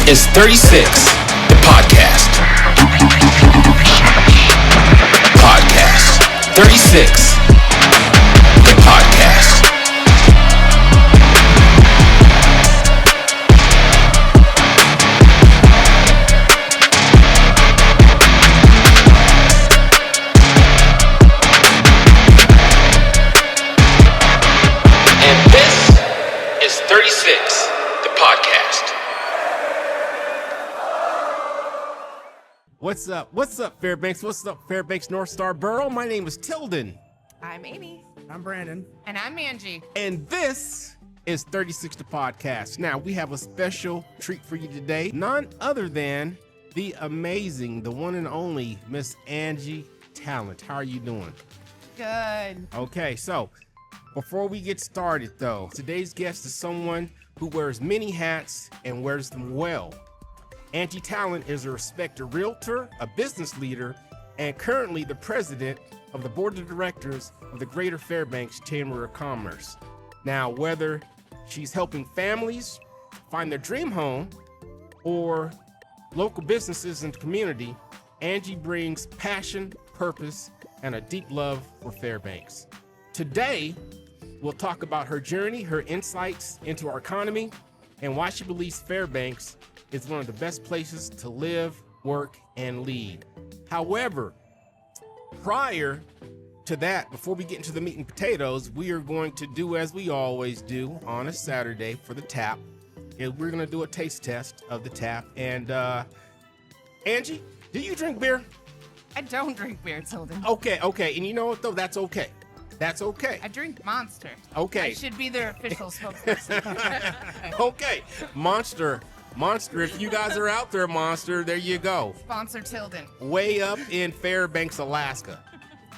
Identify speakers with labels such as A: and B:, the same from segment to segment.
A: is 36, the podcast. Podcast. 36, the podcast. And this is 36, the podcast.
B: What's up? What's up, Fairbanks? What's up, Fairbanks North Star Borough? My name is Tilden.
C: I'm Amy.
D: I'm Brandon.
C: And I'm Angie.
B: And this is 36 the podcast. Now, we have a special treat for you today. None other than the amazing, the one and only Miss Angie Tallant. How are you doing?
C: Good.
B: Okay, so before we get started, though, today's guest is someone who wears many hats and wears them well. Angie Tallant is a respected realtor, a business leader, and currently the president of the board of directors of the Greater Fairbanks Chamber of Commerce. Now, whether she's helping families find their dream home or local businesses in the community, Angie brings passion, purpose, and a deep love for Fairbanks. Today, we'll talk about her journey, her insights into our economy, and why she believes Fairbanks is one of the best places to live, work, and lead. However, prior to that, before we get into the meat and potatoes, we are going to do as we always do on a Saturday for the tap. And we're going to do a taste test of the tap. And Angie, do you drink beer?
C: I don't drink beer, Tilden.
B: Okay. And you know what, though? That's okay. That's okay.
C: I drink Monster.
B: Okay.
C: I should be their official spokesperson.
B: Okay. Monster, if you guys are out there, Monster, there you go.
C: Sponsor Tilden.
B: Way up in Fairbanks, Alaska.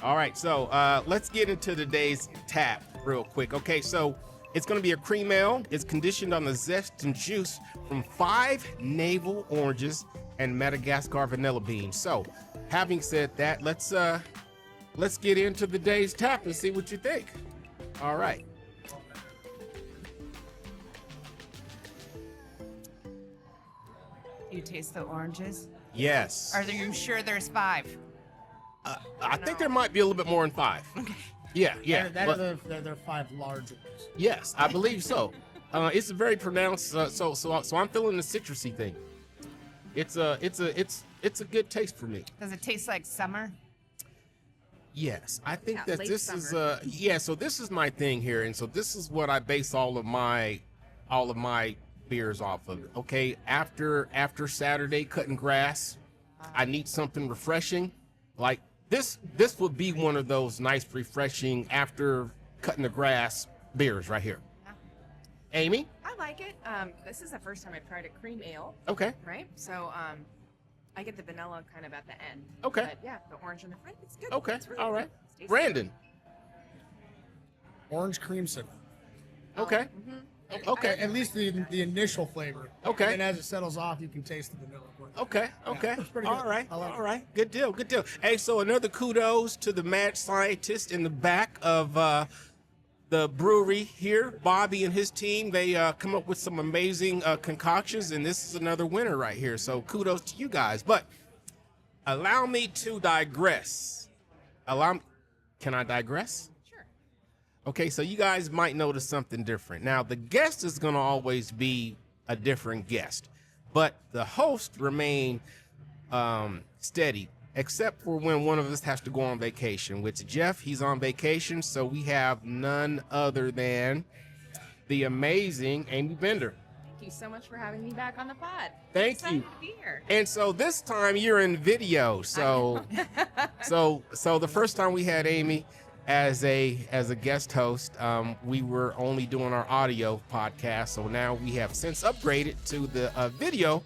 B: All right, so let's get into today's tap real quick. Okay, so it's going to be a cream ale. It's conditioned on the zest and juice from 5 navel oranges and Madagascar vanilla beans. So, having said that, let's get into the day's tap and see what you think. All right.
C: You taste the oranges?
B: Yes.
C: Are you sure there's 5?
B: I think there might be a little bit more than 5. Okay. Yeah.
D: They're 5 large ones.
B: Yes, I believe so. It's a very pronounced. So I'm feeling the citrusy thing. It's a good taste for me.
C: Does it taste like summer?
B: Yes, I think that
C: late
B: this
C: summer.
B: is so this is my thing here, and so this is what I base all of my beers off of. Okay, after Saturday cutting grass, I need something refreshing. Like this would be one of those nice, refreshing after cutting the grass beers right here.
E: Yeah.
B: Amy?
E: I like it. This is the first time I've tried a cream ale,
B: Okay.
E: right? So I get the vanilla kind of at the end.
B: Okay.
E: But yeah, the orange in the front, it's good.
B: Okay.
E: It's really
B: All
E: good.
B: right.
E: It's tasty.
B: Brandon.
D: Orange creamsicle.
B: Okay.
E: Mm-hmm.
B: Okay.
D: At least the initial flavor.
B: Okay.
D: And as it settles off, you can taste the vanilla.
B: Okay.
D: it's pretty
B: All
D: good.
B: right.
D: I like
B: All
D: it.
B: right. Good deal. Hey, so another kudos to the mad scientist in the back of the brewery here, Bobby and his team. They come up with some amazing concoctions, and this is another winner right here. So kudos to you guys. But allow me to digress. Can I digress?
E: Sure.
B: Okay, so you guys might notice something different. Now, the guest is going to always be a different guest, but the host remain steady, except for when one of us has to go on vacation. With Jeff, he's on vacation, so we have none other than the amazing Amy Bender.
E: Thank you so much for having me back on the pod.
B: Thank
E: Excited
B: you.
E: to be here.
B: And so this time you're in video. So the first time we had Amy as a guest host, we were only doing our audio podcast. So now we have since upgraded to the video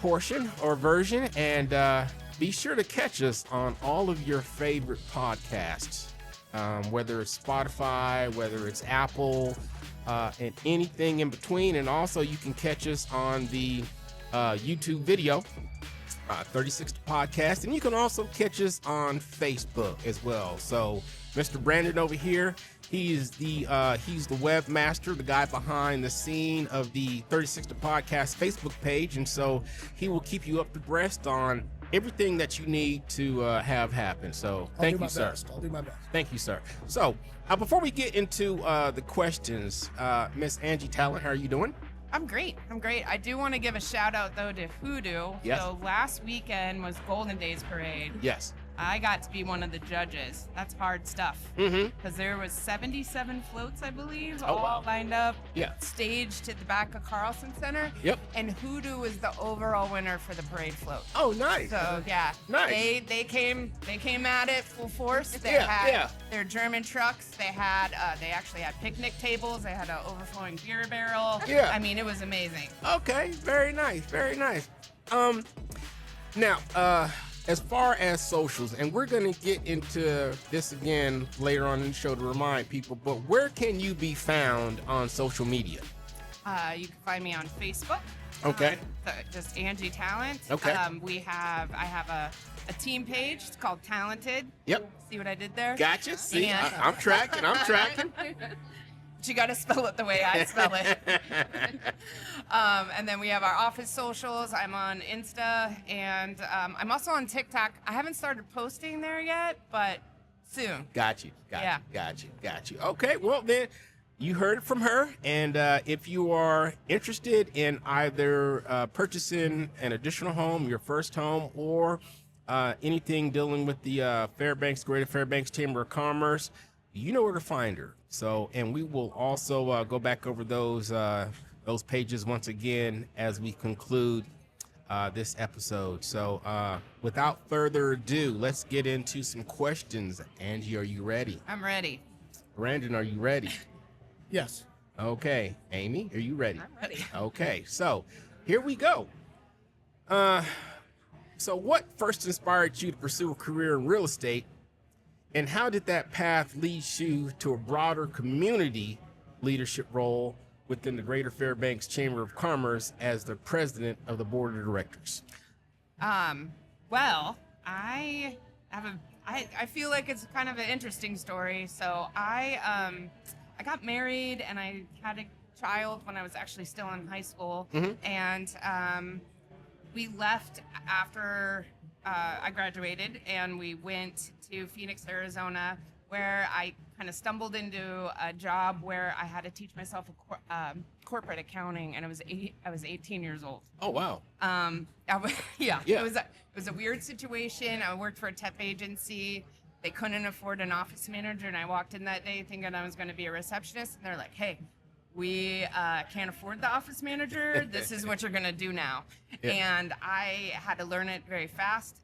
B: portion or version. And be sure to catch us on all of your favorite podcasts, whether it's Spotify, whether it's Apple, and anything in between. And also you can catch us on the YouTube video, 36 podcast, and you can also catch us on Facebook as well. So Mr. Brandon over here. He's the webmaster, the guy behind the scene of the 36 The Podcast Facebook page, and so he will keep you up to breast on everything that you need to have happen. So thank you, sir.
D: I'll do my best.
B: Thank you, sir. So before we get into the questions, Miss Angie Tallant, how are you doing?
C: I'm great. I do want to give a shout out though to Hoodoo.
B: Yes.
C: So last weekend was Golden Days Parade.
B: Yes.
C: I got to be one of the judges. That's hard stuff. Because there was 77 floats, I believe, all lined up, staged at the back of Carlson Center.
B: Yep.
C: And Hoodoo was the overall winner for the parade float.
B: Oh, nice.
C: So yeah,
B: nice.
C: They came at it full force. They had their German trucks. They actually had picnic tables. They had an overflowing beer barrel.
B: Yeah.
C: I mean, it was amazing.
B: Okay, very nice, very nice. Now, as far as socials, and we're going to get into this again later on in the show to remind people, but where can you be found on social media?
C: You can find me on Facebook.
B: Okay.
C: So just Angie Tallant.
B: Okay.
C: I have a team page. It's called Talented.
B: Yep.
C: See what I did there?
B: Gotcha. See,
C: And-
B: I'm tracking.
C: But you got to spell it the way I spell it. And then we have our office socials. I'm on Insta, and I'm also on TikTok. I haven't started posting there yet, but soon.
B: Got you.
C: Yeah.
B: Got you. Okay, well then, you heard it from her, and if you are interested in either purchasing an additional home, your first home, or anything dealing with the Greater Fairbanks Chamber of Commerce, you know where to find her. So, and we will also go back over those pages once again as we conclude this episode. So, without further ado, let's get into some questions. Angie, are you ready?
C: I'm ready.
B: Brandon, are you ready?
D: Yes.
B: Okay. Amy, are you ready?
E: I'm ready.
B: Okay. So, here we go. So what first inspired you to pursue a career in real estate? And how did that path lead you to a broader community leadership role within the Greater Fairbanks Chamber of Commerce as the president of the board of directors?
C: Well, I feel like it's kind of an interesting story. So I got married and I had a child when I was actually still in high school, and we left after I graduated, and we went to Phoenix, Arizona, where I kind of stumbled into a job where I had to teach myself corporate accounting, and I was 18 years old.
B: Oh, wow.
C: It was a weird situation. I worked for a temp agency. They couldn't afford an office manager, and I walked in that day thinking I was going to be a receptionist, and they're like, "Hey, we can't afford the office manager. This is what you're going to do now."
B: Yeah.
C: And I had to learn it very fast.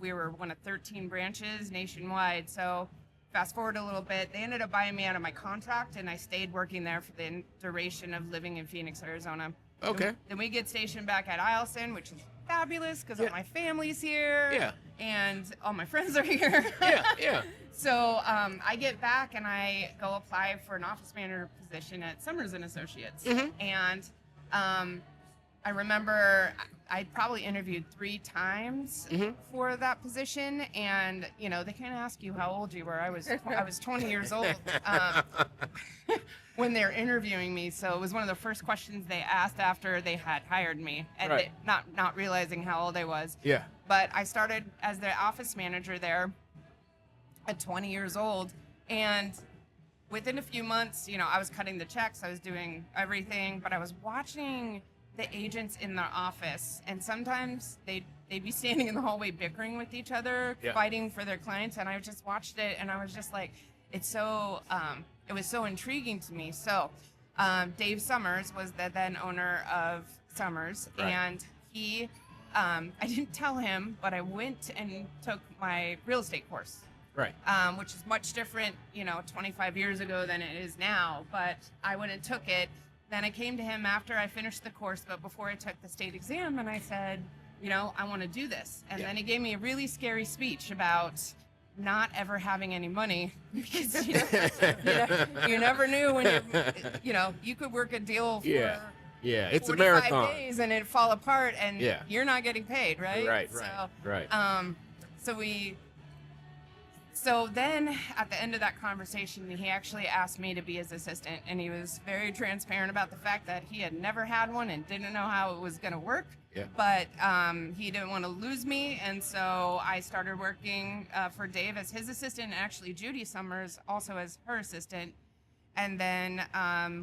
C: We were one of 13 branches nationwide. So fast forward a little bit, they ended up buying me out of my contract, and I stayed working there for the duration of living in Phoenix, Arizona.
B: Okay.
C: Then we get stationed back at Eielson, which is fabulous because all my family's here.
B: Yeah.
C: And all my friends are here.
B: Yeah.
C: So I get back and I go apply for an office manager position at Summers and Associates. And I remember I probably interviewed 3 times for that position, and they kind of ask you how old you were. I was 20 years old when they're interviewing me. So it was one of the first questions they asked after they had hired me, and
B: Right.
C: not realizing how old I was.
B: Yeah.
C: But I started as the office manager there at 20 years old, and within a few months, I was cutting the checks, I was doing everything, but I was watching the agents in their office, and sometimes they'd be standing in the hallway bickering with each other, fighting for their clients, and I just watched it, and I was just like, it was so intriguing to me. So Dave Summers was the then owner of Summers,
B: Right.
C: and he, I didn't tell him, but I went and took my real estate course.
B: Right.
C: Which is much different, 25 years ago than it is now. But I went and took it. Then I came to him after I finished the course, but before I took the state exam, and I said, I want to do this. And then he gave me a really scary speech about not ever having any money because you never knew when you could work a deal for
B: Yeah, it's a
C: 45
B: marathon.
C: days and it'd fall apart, and
B: Yeah.
C: you're not getting paid, right?
B: Right.
C: So,
B: Right.
C: So we So then at the end of that conversation, he actually asked me to be his assistant, and he was very transparent about the fact that he had never had one and didn't know how it was going to work.
B: Yeah.
C: But he didn't want to lose me, and so I started working for Dave as his assistant, and actually Judy Summers also as her assistant. And then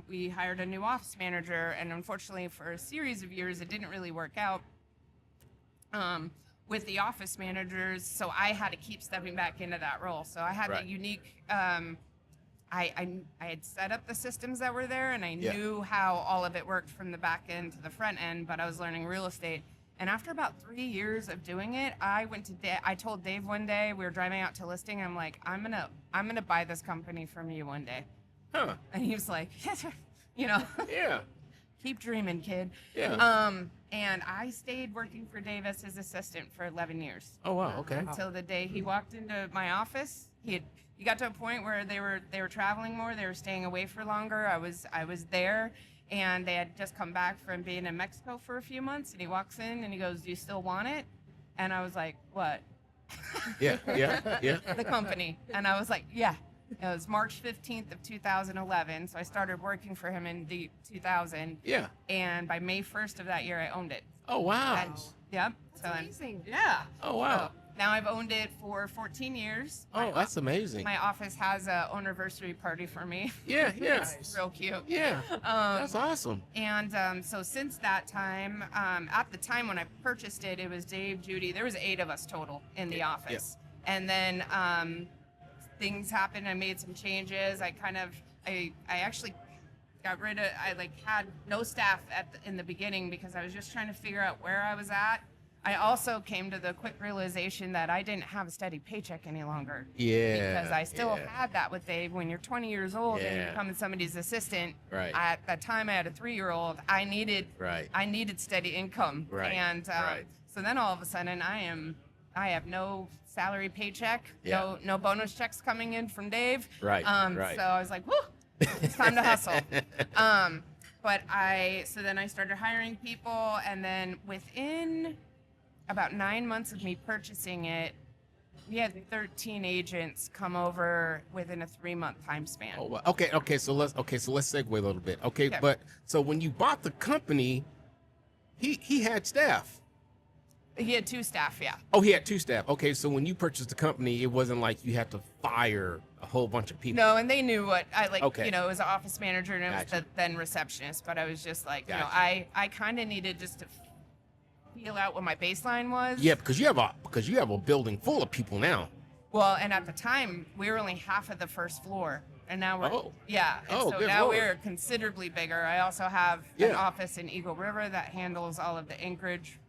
C: we hired a new office manager, and unfortunately for a series of years, it didn't really work out with the office managers, so I had to keep stepping back into that role. So I had
B: Right.
C: the unique, I had set up the systems that were there, and I knew how all of it worked from the back end to the front end, but I was learning real estate. And after about 3 years of doing it, I went to I told Dave one day, we were driving out to listing, I'm like, I'm gonna buy this company from you one day.
B: Huh.
C: And he was like, you know,
B: Yeah.
C: keep dreaming, kid.
B: Yeah.
C: And I stayed working for Dave as his assistant for 11 years.
B: Oh, wow. Okay.
C: Until the day he walked into my office. He got to a point where they were traveling more, they were staying away for longer. I was there, and they had just come back from being in Mexico for a few months, and he walks in and he goes, "Do you still want it?" And I was like, "What?"
B: Yeah. Yeah.
C: The company. And I was like, "Yeah." It was March 15th of 2011, so I started working for him in the 2000.
B: Yeah.
C: And by May 1st of that year, I owned it.
B: Oh, wow.
C: And, yep.
E: That's amazing.
C: Yeah.
B: Oh, wow.
C: So now I've owned it for 14 years.
B: Oh, that's amazing.
C: My office has a ownerversary party for me.
B: Yeah. Yeah.
C: It's real cute.
B: Yeah. That's awesome.
C: And so since that time, at the time when I purchased it, it was Dave, Judy. There was 8 of us total in the office. And then things happened. I made some changes. I actually got rid of. I had no staff in the beginning because I was just trying to figure out where I was at. I also came to the quick realization that I didn't have a steady paycheck any longer.
B: Yeah.
C: Because I still had that with Dave. When you're 20 years old and you're becoming somebody's assistant,
B: Right.
C: at that time I had a 3-year-old. I needed
B: Right.
C: steady income.
B: Right.
C: And
B: Right.
C: so then all of a sudden I have no salary paycheck,
B: Yeah.
C: no bonus checks coming in from Dave.
B: Right, right.
C: So I was like, whoo, it's time to hustle. So then I started hiring people, and then within about 9 months of me purchasing it, we had 13 agents come over within a 3-month time span.
B: Oh, well, okay. So let's segue a little bit. Okay,
C: Okay.
B: but so when you bought the company, he had staff.
C: He had 2 staff, yeah.
B: Oh, he had 2 staff. Okay, so when you purchased the company, it wasn't like you had to fire a whole bunch of people.
C: No, and they knew what I like.
B: Okay.
C: You know, it was an office manager and it was
B: Gotcha.
C: the then receptionist. But I was just like,
B: Gotcha.
C: I kind of needed just to feel out what my baseline was.
B: Yeah, because you have a building full of people now.
C: Well, and at the time we were only half of the first floor, and now we're
B: Oh.
C: yeah. And
B: Oh,
C: so
B: good
C: now
B: Lord.
C: we're considerably bigger. I also have an
B: Yeah.
C: office in Eagle River that handles all of the Anchorage,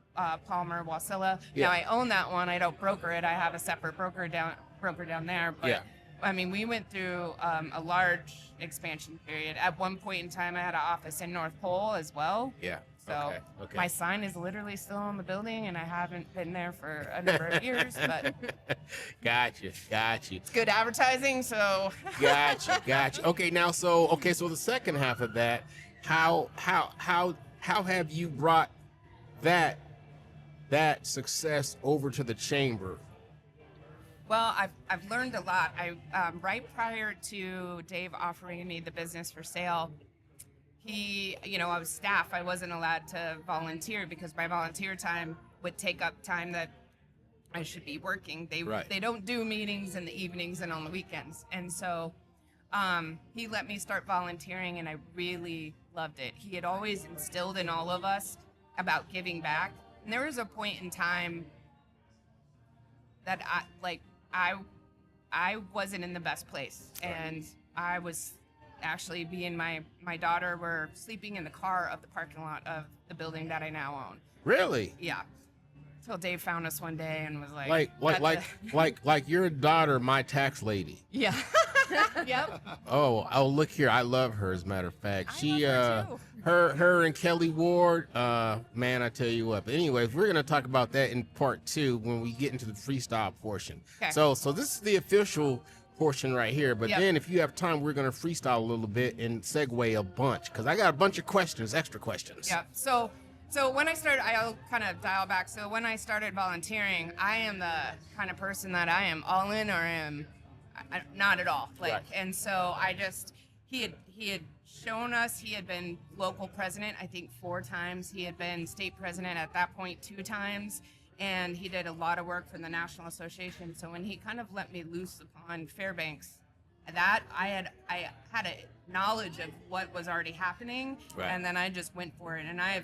C: Palmer, Wasilla.
B: Yeah.
C: Now I own that one. I don't broker it. I have a separate broker down there. But
B: Yeah.
C: I mean, we went through a large expansion period. At one point in time, I had an office in North Pole as well.
B: Yeah.
C: So
B: Okay.
C: my sign is literally still on the building, and I haven't been there for a number of years. But
B: Got you.
C: it's good advertising. So
B: Got you. Okay, now so the second half of that, how have you brought that success over to the chamber?
C: well, I've learned a lot. I right prior to Dave offering me the business for sale, I was staff. I wasn't allowed to volunteer because my volunteer time would take up time that I should be working. They don't do meetings in the evenings and on the weekends. And so he let me start volunteering, and I really loved it. He had always instilled in all of us about giving back. And there was a point in time that I wasn't in the best place, and I was actually my daughter were sleeping in the car of the parking lot of the building that I now own.
B: Really?
C: Yeah. Till Dave found us one day and was like,
B: Like your daughter, my tax lady.
C: yeah. Yep.
B: Oh, look here. I love her, as a matter of fact.
C: I
B: She,
C: love
B: her and Kelly Ward, man, I tell you what. But anyways, we're going to talk about that in part 2 when we get into the freestyle portion.
C: Okay.
B: So this is the official portion right here. But
C: Yep.
B: then if you have time, we're going to freestyle a little bit and segue a bunch, because I got a bunch of questions, extra questions.
C: Yeah. So when I started, I'll kind of dial back. So when I started volunteering, I am the kind of person that I am all in or I am not at all. Like,
B: Right.
C: and so he had shown us. He had been local president, I think 4 times. He had been state president at that point 2 times, and he did a lot of work for the National Association. So when he kind of let me loose upon Fairbanks, that I had a knowledge of what was already happening,
B: Right.
C: and then I just went for it. And I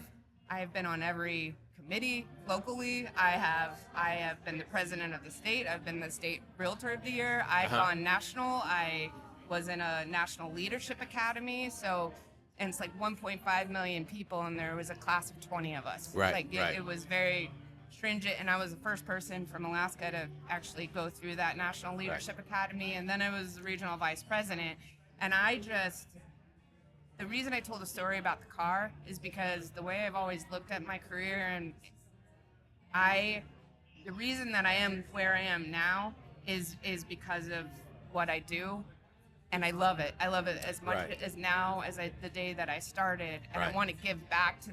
C: have been on every committee locally. I have been the president of the state. I've been the state realtor of the year. I've gone national. I was in a national leadership academy. So, and it's like 1.5 million people, and there was a class of 20 of us.
B: Right,
C: Like
B: right.
C: it was very stringent, and I was the first person from Alaska to actually go through that national leadership academy, and then I was the regional vice president. And the reason I told a story about the car is because the way I've always looked at my career, and the reason that I am where I am now is because of what I do, and I love it. I love it as much
B: Right.
C: as now as the day that I started, and
B: Right.
C: I want to give back to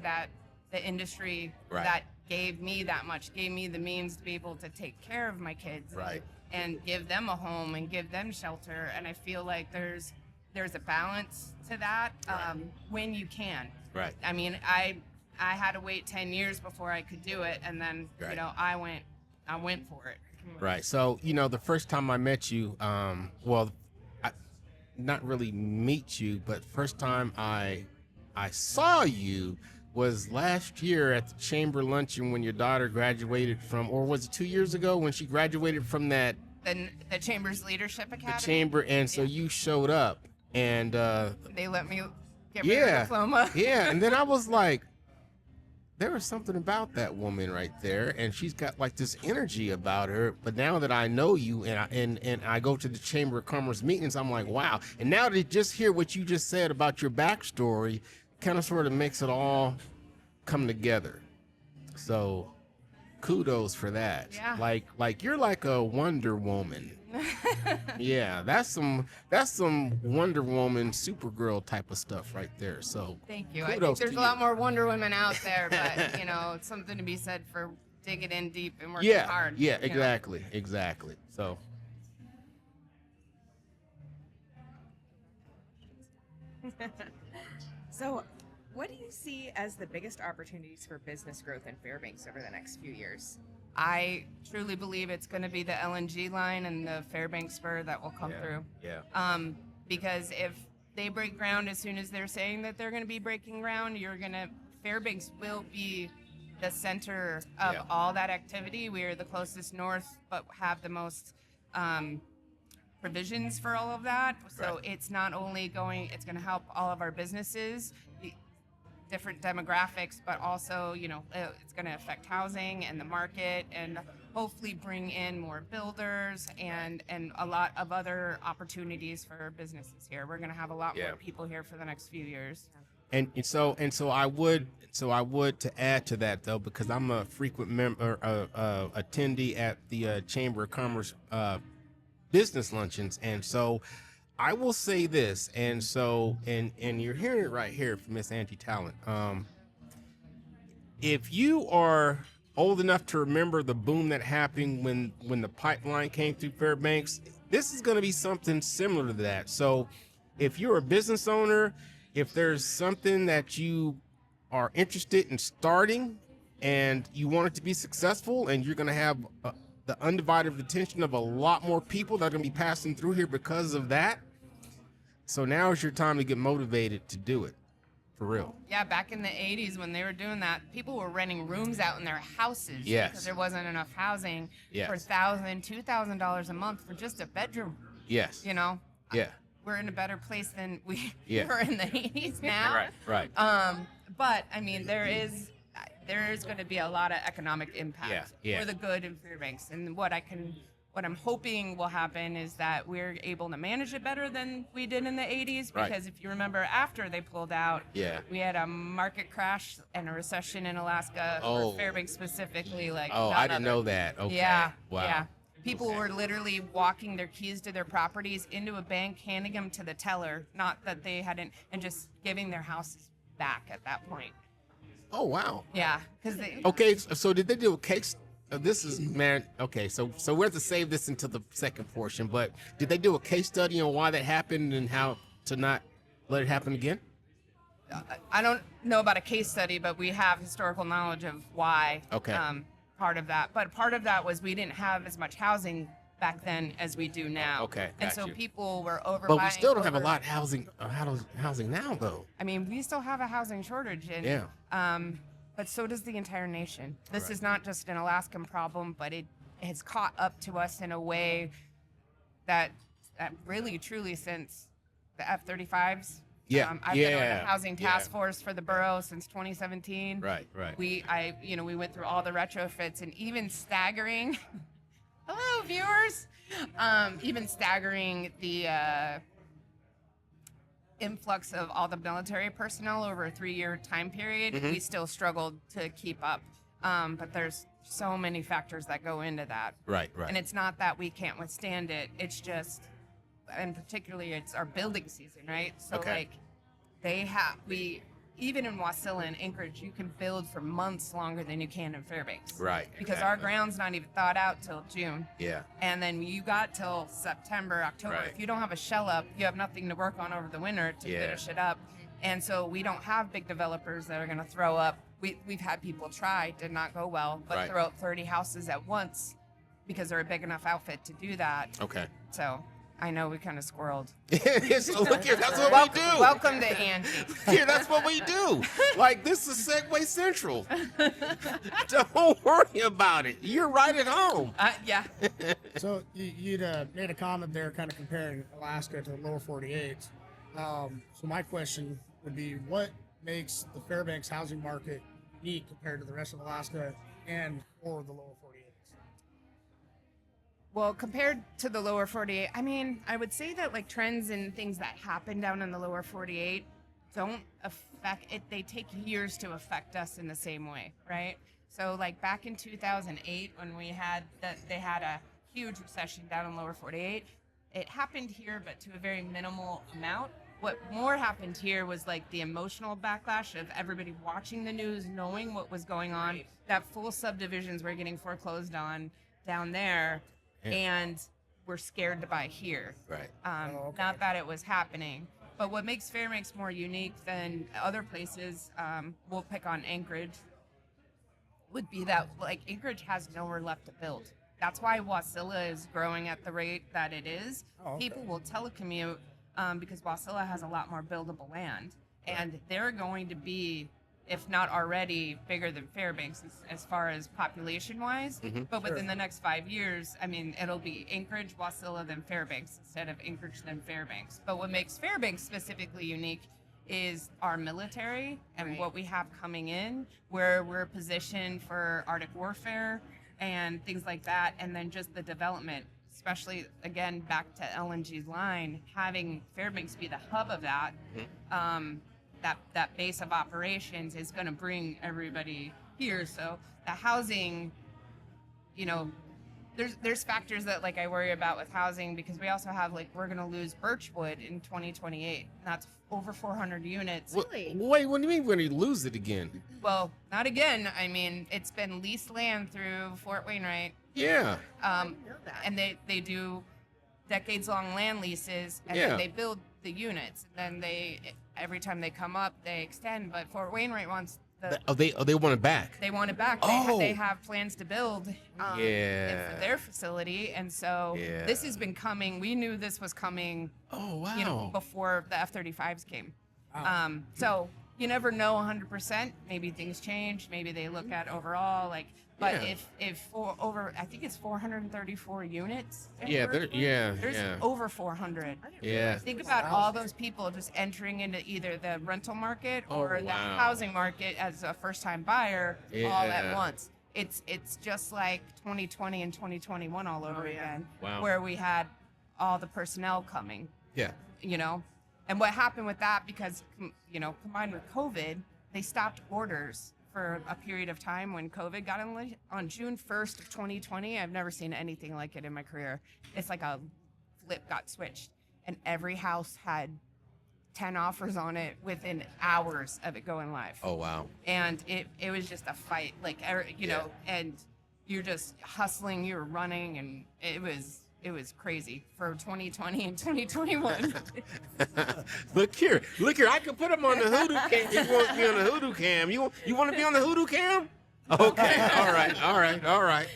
C: the industry
B: Right.
C: that gave me that much, gave me the means to be able to take care of my kids,
B: Right.
C: and give them a home and give them shelter. And I feel like there's a balance to that when you can.
B: Right.
C: I mean, I had to wait 10 years before I could do it, and then
B: Right.
C: I went for it.
B: Right. So, the first time I met you, not really meet you, but first time I saw you was last year at the chamber luncheon when your daughter graduated from, or was it 2 years ago when she graduated from that
C: The Chamber's Leadership Academy.
B: the chamber, and so you showed up, and
C: They let me get my
B: yeah,
C: diploma.
B: yeah, and then I was like, there was something about that woman right there, and she's got like this energy about her. But now that I know you, and I go to the Chamber of Commerce meetings, I'm like, wow. And now to just hear what you just said about your backstory, kind of sort of makes it all come together. So, kudos for that.
C: Yeah.
B: Like you're like a Wonder Woman. Yeah, that's some Wonder Woman, Supergirl type of stuff right there. So
C: Thank you. I think
B: kudos
C: there's
B: to
C: a lot
B: you.
C: more Wonder Women out there, but it's something to be said for digging in deep and working hard.
B: Yeah,
C: you know?
B: exactly. So
E: So, what do you see as the biggest opportunities for business growth in Fairbanks over the next few years?
C: I truly believe it's going to be the LNG line and the Fairbanks spur that will come through.
B: yeah.
C: Because if they break ground as soon as they're saying that they're going to be breaking ground, Fairbanks will be the center of
B: Yeah.
C: all that activity. We are the closest north, but have the most provisions for all of that. So
B: Right.
C: it's not only it's going to help all of our businesses, the different demographics, but also, it's going to affect housing and the market, and hopefully bring in more builders and a lot of other opportunities for businesses here. We're going to have a lot
B: Yeah.
C: more people here for the next few years.
B: And so I would to add to that though, because I'm a frequent member attendee at the Chamber of Commerce business luncheons, and so I will say this, and you're hearing it right here from Miss Angie Tallant. If you are old enough to remember the boom that happened when the pipeline came through Fairbanks, this is going to be something similar to that. So if you're a business owner, if there's something that you are interested in starting and you want it to be successful, and you're going to have the undivided attention of a lot more people that are going to be passing through here because of that. So now is your time to get motivated to do it, for real.
C: Yeah, back in the 80s when they were doing that, people were renting rooms out in their houses
B: Yes.
C: because there wasn't enough housing
B: Yes.
C: for $1,000, $2,000 a month for just a bedroom.
B: Yes.
C: Yeah. We're in a better place than we
B: Yeah.
C: were in the 80s now.
B: Right.
C: But I mean, there is going to be a lot of economic impact
B: Yeah.
C: for the good in Fairbanks. And what I'm hoping will happen is that we're able to manage it better than we did in the 80s.
B: Right.
C: Because if you remember, after they pulled out,
B: Yeah.
C: we had a market crash and a recession in Alaska,
B: Oh.
C: for Fairbanks specifically. Like,
B: Oh,
C: none
B: I didn't
C: other.
B: know that. Okay.
C: Yeah.
B: Wow.
C: Yeah. People were literally walking their keys to their properties into a bank, handing them to the teller, not that they hadn't, and just giving their houses back at that point.
B: Oh, wow.
C: Yeah, because they.
B: Okay, so did they do a case This is, man, okay, so we have to save this until the second portion, but did they do a case study on why that happened and how to not let it happen again?
C: I don't know about a case study, but we have historical knowledge of why.
B: Okay.
C: Part of that, but part of that was we didn't have as much housing back then as we do now.
B: Okay,
C: and
B: got
C: so
B: you.
C: people were overbuying.
B: But we still don't have a lot of housing now, though.
C: I mean, we still have a housing shortage, and
B: Yeah.
C: but so does the entire nation. This
B: Right.
C: is not just an Alaskan problem, but it has caught up to us in a way that really, truly, since the F-35s.
B: Yeah,
C: I've been on
B: yeah,
C: the housing task
B: yeah.
C: force for the borough since 2017.
B: Right.
C: We went through all the retrofits and even staggering. Hello, viewers. Even staggering the influx of all the military personnel over a 3-year time period,
B: Mm-hmm.
C: we still struggled to keep up. But there's so many factors that go into that.
B: Right.
C: And it's not that we can't withstand it. It's just, and particularly it's our building season, right? So
B: Okay.
C: even in Wasilla and Anchorage, you can build for months longer than you can in Fairbanks.
B: Right.
C: Because our
B: exactly.
C: ground's not even thawed out till June.
B: Yeah.
C: And then you got till September, October.
B: Right.
C: If you don't have a shell up, you have nothing to work on over the winter to
B: Yeah.
C: finish it up. And so we don't have big developers that are going to throw up. We've had people try, did not go well, but
B: Right.
C: throw up 30 houses at once because they're a big enough outfit to do that.
B: Okay.
C: So I know we kind of squirreled.
B: So look here, that's what
C: welcome,
B: we do.
C: welcome to Angie.
B: Here, that's what we do. Like, this is Segway Central. Don't worry about it. You're right at home.
C: Yeah.
D: So you'd made a comment there, kind of comparing Alaska to the lower 48. So my question would be, what makes the Fairbanks housing market unique compared to the rest of Alaska and or the lower 48?
C: Well, compared to the lower 48, I mean, I would say that like trends and things that happen down in the lower 48 don't affect it. They take years to affect us in the same way, right? So like back in 2008 when they had a huge recession down in lower 48, it happened here, but to a very minimal amount. What more happened here was like the emotional backlash of everybody watching the news, knowing what was going on, that full subdivisions were getting foreclosed on down there. And we're scared to buy here.
B: Right.
D: Okay.
C: Not that it was happening. But what makes Fairbanks more unique than other places, we'll pick on Anchorage, would be that like Anchorage has nowhere left to build. That's why Wasilla is growing at the rate that it is.
D: Oh, okay.
C: People will telecommute because Wasilla has a lot more buildable land. And they're going to be, if not already, bigger than Fairbanks as far as population-wise.
B: Mm-hmm.
C: But within
D: Sure.
C: the next 5 years, I mean, it'll be Anchorage, Wasilla, then Fairbanks instead of Anchorage, then Fairbanks. But what makes Fairbanks specifically unique is our military and
E: Right.
C: what we have coming in, where we're positioned for Arctic warfare and things like that, and then just the development, especially, again, back to LNG's line, having Fairbanks be the hub of that. That base of operations is going to bring everybody here. So the housing, there's factors that like I worry about with housing because we also have like we're going to lose Birchwood in 2028. That's over 400 units.
E: Really?
B: Wait, what do you mean when you lose it again?
C: Well, not again. I mean, it's been leased land through Fort Wainwright.
B: Yeah.
E: know that.
C: And they do decades-long land leases, and
B: Yeah.
C: then they build the units. And then every time they come up, they extend. But Fort Wainwright wants
B: They want it back.
C: they want it back.
B: Oh.
C: They have plans to build
B: Yeah.
C: for their facility, and so
B: Yeah.
C: this has been coming. We knew this was coming,
B: Oh wow.
C: before the F-35s came.
D: Wow.
C: So you never know 100%. Maybe things change. Maybe they look at overall But
B: Yeah.
C: if for over, I think it's 434 units. at
B: Yeah,
C: Birchwood. There's
B: yeah.
C: over 400.
B: Yeah.
C: Think about all those people just entering into either the rental market or the
B: wow.
C: housing market as a first-time buyer all
B: Yeah.
C: at once. It's just like 2020 and 2021 all over again,
B: Wow.
C: where we had all the personnel coming,
B: Yeah.
C: And what happened with that, because, combined with COVID, they stopped orders for a period of time when COVID got on June 1st of 2020. I've never seen anything like it in my career. It's like a flip got switched, and every house had 10 offers on it within hours of it going live.
B: Oh wow.
C: And it was just a fight, and you're just hustling, you're running, and it was crazy for 2020 and 2021.
B: Look here. I can put him on the hoodoo cam. He wants to be on the hoodoo cam. You want to be on the hoodoo cam? Okay. All right.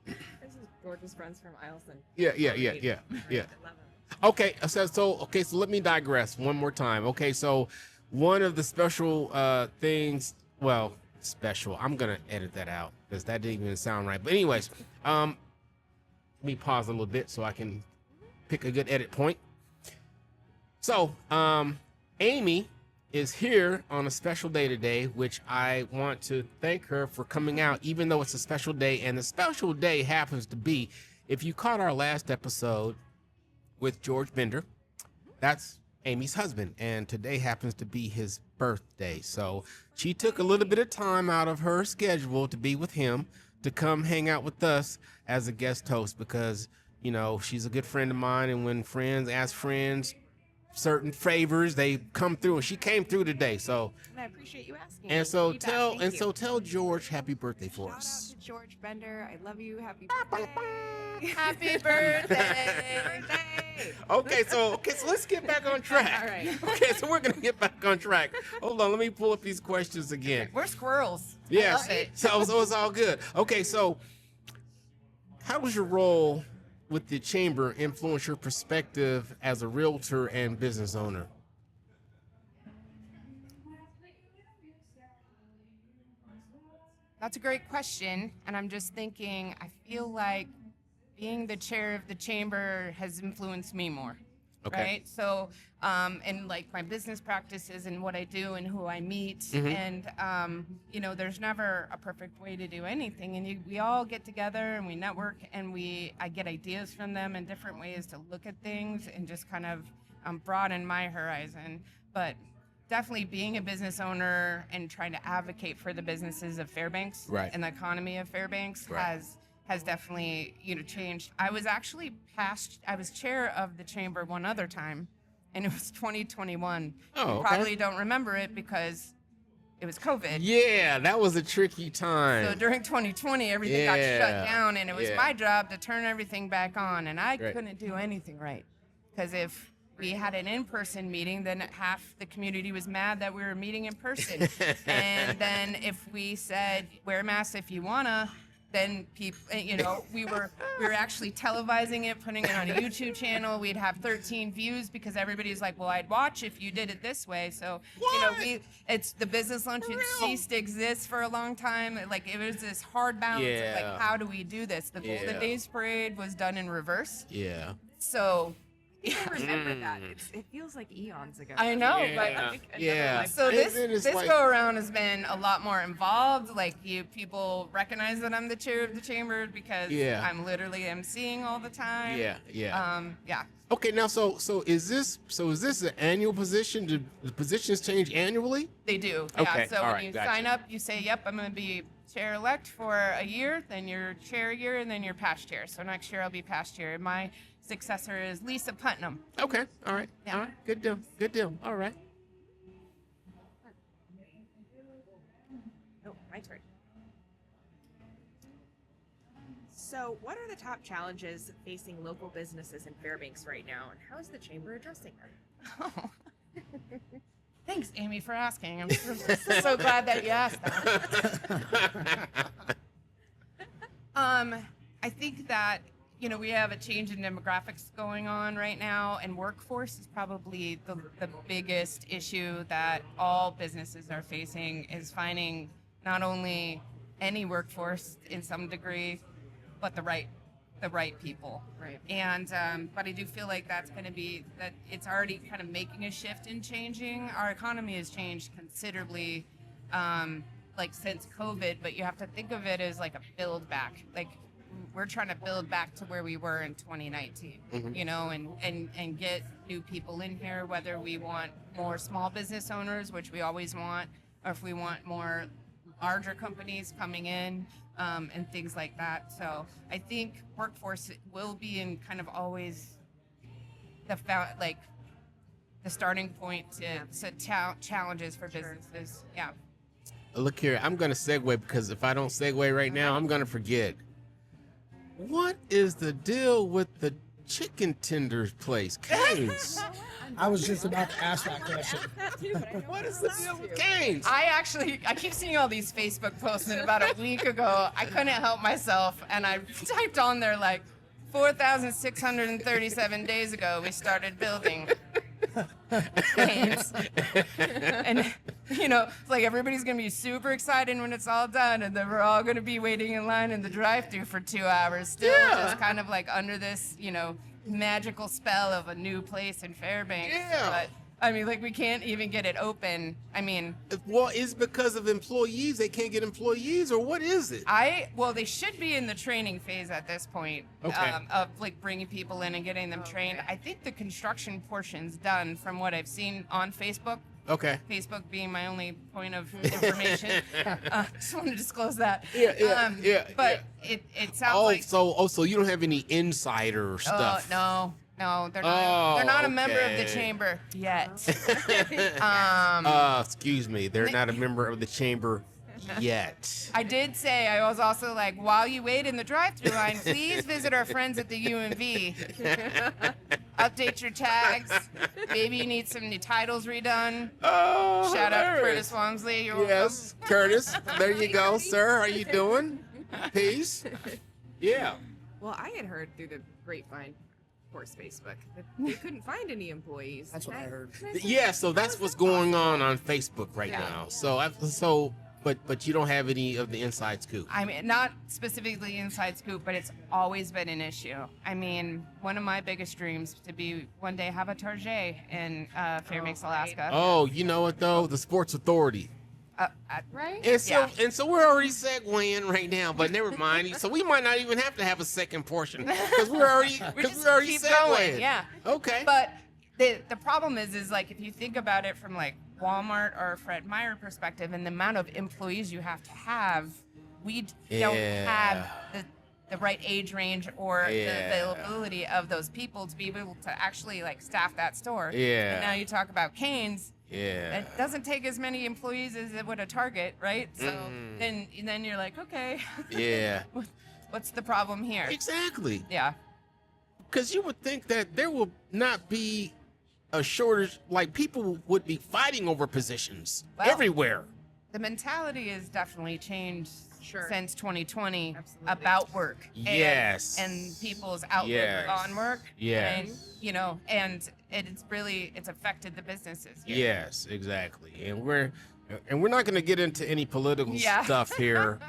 E: This is George's friends from Isleston.
B: Yeah.
E: I love them.
B: Okay, so let me digress one more time. Okay, so one of the special things, well, special. I'm gonna edit that out because that didn't even sound right. But anyways, let me pause a little bit so I can pick a good edit point. So, Amy is here on a special day today, which I want to thank her for coming out, even though it's a special day. And the special day happens to be, if you caught our last episode with George Bender, that's Amy's husband, and today happens to be his birthday. So she took a little bit of time out of her schedule to be with him, to come hang out with us as a guest host, because, you know, she's a good friend of mine, and when friends ask friends certain favors, they come through, and she came through today. So,
E: And I appreciate you asking.
B: and so
E: Feedback.
B: tell
E: Thank
B: and
E: you.
B: so tell George happy birthday for
E: Shout
B: us.
E: out to George Bender. I love you. Happy birthday.
C: Happy birthday!
E: birthday.
B: Okay, so let's get back on track.
E: All right.
B: Okay, so we're gonna get back on track. Hold on, let me pull up these questions again.
C: We're squirrels. I
B: Yeah,
C: love it.
B: so it's all good. Okay, so how does your role with the chamber influence your perspective as a realtor and business owner?
C: That's a great question. And I'm just thinking, I feel like being the chair of the chamber has influenced me more.
B: Okay.
C: Right. So, and like my business practices and what I do and who I meet.
B: Mhm.
C: And, you know, there's never a perfect way to do anything. And we all get together and we network and I get ideas from them and different ways to look at things and just kind of broaden my horizon. But definitely being a business owner and trying to advocate for the businesses of Fairbanks
B: Right.
C: and the economy of Fairbanks
B: Right.
C: has definitely, you know, changed. I was actually I was chair of the chamber one other time, and it was 2021.
B: Oh,
C: You
B: okay.
C: probably don't remember it because it was COVID.
B: Yeah, that was a tricky time.
C: So during 2020, everything got
B: Yeah,
C: shut down, and it was
B: yeah.
C: my job to turn everything back on, and I
B: Right.
C: couldn't do anything right. Because if we had an in-person meeting, then half the community was mad that we were meeting in person. And then if we said, wear masks if you wanna, then people, you know, we were actually televising it, putting it on a YouTube channel. We'd have 13 views because everybody's like, well, I'd watch if you did it this way. So, you know,
B: What?
C: it's the business lunch had ceased to exist for a long time. Like, it was this hard balance of
B: Yeah.
C: like, how do we do this? The Golden
B: Yeah.
C: Days Parade was done in reverse.
B: Yeah.
C: So,
E: I remember that. It feels like eons ago.
C: I know,
B: Yeah.
C: but
E: Another
B: Yeah.
E: life-
C: so
B: And
C: this
B: then it's
C: this
B: like-
C: go around has been a lot more involved. Like people recognize that I'm the chair of the chamber because
B: Yeah.
C: I'm literally emceeing all the time.
B: Yeah. Yeah.
C: Yeah.
B: Okay, now so is this an annual position? Do the positions change annually?
C: They do.
B: Okay,
C: Yeah. So
B: all
C: when
B: right,
C: you
B: gotcha.
C: sign up, you say, "Yep, I'm going to be chair elect for a year." Then you're chair a year, and then you're past chair. So next year I'll be past chair. My successor is Lisa Putnam.
B: Okay, all right,
C: Yeah.
B: all right, good deal, all right.
E: Oh, my turn. So, what are the top challenges facing local businesses in Fairbanks right now, and how is the chamber addressing them?
C: Oh. Thanks, Amy, for asking. I'm so glad that you asked that. I think that, you know, we have a change in demographics going on right now, and workforce is probably the biggest issue that all businesses are facing, is finding not only any workforce in some degree, but the right people.
E: Right.
C: And but I do feel like that's going to be that it's already kind of making a shift and changing. Our economy has changed considerably, like since COVID. But you have to think of it as like a build back. Like we're trying to build back to where we were in 2019.
B: Mhm.
C: You know, and get new people in here. Whether we want more small business owners, which we always want, or if we want more larger companies coming in. And things like that. So I think workforce will be in kind of always the starting point to challenges for
E: Sure.
C: businesses. Yeah.
B: look here. I'm gonna segue because if I don't segue right now, I'm gonna forget. What is the deal with the chicken tenders place, Cane's?
D: I was just about to ask that question.
E: That too, but I don't
B: What
E: know
B: is the
E: how
B: deal
E: to.
B: with Cane's?
C: I keep seeing all these Facebook posts, and about a week ago, I couldn't help myself, and I typed on there like, 4,637 days ago, we started building Cane's. And, you know, it's like everybody's going to be super excited when it's all done, and then we're all going to be waiting in line in the drive-thru for 2 hours, still just kind of like under this, you know, magical spell of a new place in Fairbanks.
B: Yeah.
C: But, I mean, like, we can't even get it open. I mean,
B: Well, it's because of employees. They can't get employees, or what is it?
C: well, they should be in the training phase at this point,
B: Okay.
C: of like bringing people in and getting them trained. I think the construction portion's done from what I've seen on Facebook.
B: Okay.
C: Facebook being my only point of information. Just want to disclose that.
B: Yeah.
C: But it sounds like
B: So you don't have any insider stuff?
C: no, they're not. They're not a member of the
B: okay.
C: chamber yet.
B: Excuse me. They're not a member of the chamber yet.
C: I did say, I was also like, while you wait in the drive-thru line, please visit our friends at the UMV. Update your tags. Maybe you need some new titles redone.
B: Oh,
C: Shout out to
B: hilarious.
C: Curtis Walmsley. You're
B: Yes, Curtis. There you go, sir. How you doing? Peace. Yeah.
E: Well, I had heard through the grapevine, of course, Facebook, that they couldn't find any employees.
D: That's what I heard.
B: Yeah. So that's what's going on Facebook right
E: Yeah.
B: now. But you don't have any of the inside scoop.
C: I mean, not specifically inside scoop, but it's always been an issue. I mean, one of my biggest dreams to be one day have a Target in Fairbanks,
E: Oh, right.
C: Alaska.
B: Oh, you know what though? The Sports Authority.
E: Right?
B: And so we're already segueing right now, but never mind. So we might not even have to have a second portion because we're already
C: just keep
B: segueing.
C: going, yeah.
B: Okay.
C: But the problem is like if you think about it from like Walmart or Fred Meyer perspective and the amount of employees you have to have, we don't have the right age range or the availability of those people to be able to actually like staff that store.
B: Yeah.
C: And now you talk about Cane's.
B: Yeah.
C: It doesn't take as many employees as it would a Target, right? So then you're like, okay,
B: Yeah.
C: what's the problem here?
B: Exactly.
C: Yeah.
B: Because you would think that there will not be a shortage, like people would be fighting over positions
C: Well,
B: everywhere.
C: The mentality has definitely changed
E: Sure.
C: since 2020
E: Absolutely.
C: about work.
B: Yes.
C: And people's outlook
B: Yes.
C: on work.
B: Yes.
C: And, you know, and it's affected the businesses here.
B: Yes, exactly. And we're not going to get into any political
C: Yeah.
B: stuff here,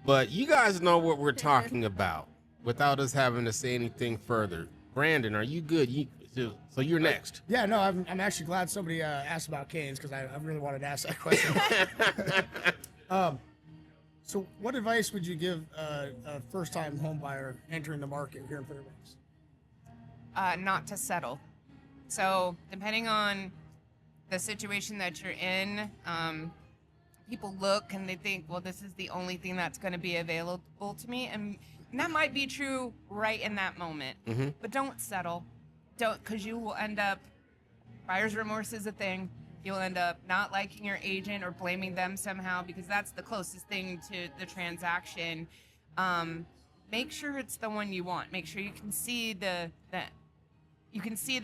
B: but you guys know what we're talking about without us having to say anything further. Brandon, are you good? So you're next.
D: Yeah, no, I'm actually glad somebody asked about Cane's because I really wanted to ask that question. So what advice would you give a first-time home buyer entering the market here in Fairbanks?
C: Not to settle. So depending on the situation that you're in, people look and they think, well, this is the only thing that's going to be available to me. And that might be true right in that moment.
B: Mhm.
C: But don't settle. Don't, because you will end up, buyer's remorse is a thing. You'll end up not liking your agent or blaming them somehow because that's the closest thing to the transaction. Make sure it's the one you want. Make sure you can see the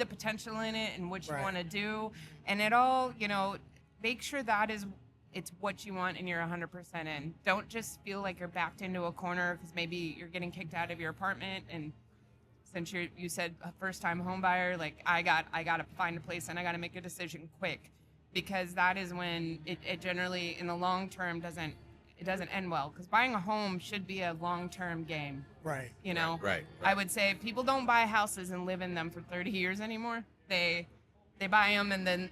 C: potential in it and what you
D: Right.
C: want to do, and it all, you know, make sure that it's what you want and you're 100% in. Don't just feel like you're backed into a corner because maybe you're getting kicked out of your apartment, and since you said a first-time home buyer, like I got to find a place and I got to make a decision quick, because that is when it generally in the long term doesn't end well, because buying a home should be a long-term game.
D: Right.
C: You know,
B: Right.
C: I would say people don't buy houses and live in them for 30 years anymore. They buy them and then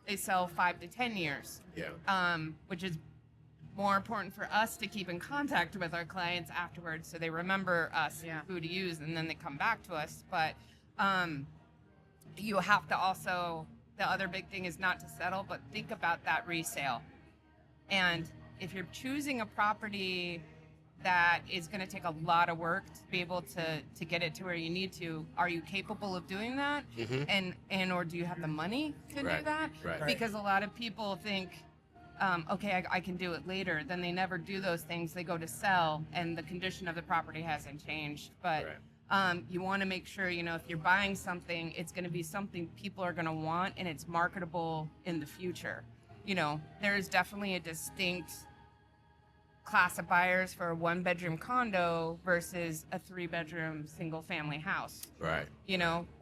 C: they sell 5 to 10 years.
B: Yeah.
C: Which is more important for us to keep in contact with our clients afterwards, so they remember us and who to use, and then they come back to us. But you have to also, the other big thing is not to settle, but think about that resale. And if you're choosing a property that is going to take a lot of work to be able to get it to where you need to, are you capable of doing that?
B: Mhm.
C: And or do you have the money to do
B: Right,
C: that?
B: right.
C: Because a lot of people think, okay, I can do it later. Then they never do those things. They go to sell, and the condition of the property hasn't changed. But you want to make sure, if you're buying something, it's going to be something people are going to want, and it's marketable in the future. There's definitely a distinct class of buyers for a 1-bedroom condo versus a 3-bedroom single family house.
B: Right.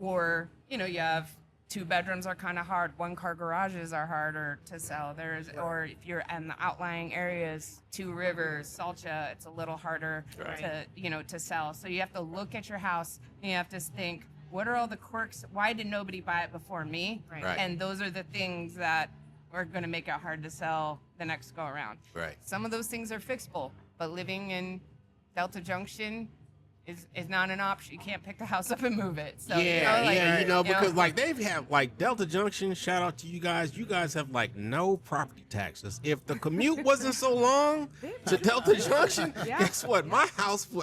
C: Or, you have 2 bedrooms are kind of hard. 1-car garages are harder to sell. Or if you're in the outlying areas, 2 Rivers, Salcha, it's a little harder to sell. So you have to look at your house and you have to think, what are all the quirks? Why did nobody buy it before me?
E: Right.
C: And those are the things that are going to make it hard to sell the next go around.
B: Right.
C: Some of those things are fixable, but living in Delta Junction is not an option. You can't pick the house up and move it. So
B: because like they've had like Delta Junction. Shout out to you guys. You guys have like no property taxes. If the commute wasn't so long to Delta Junction, guess what?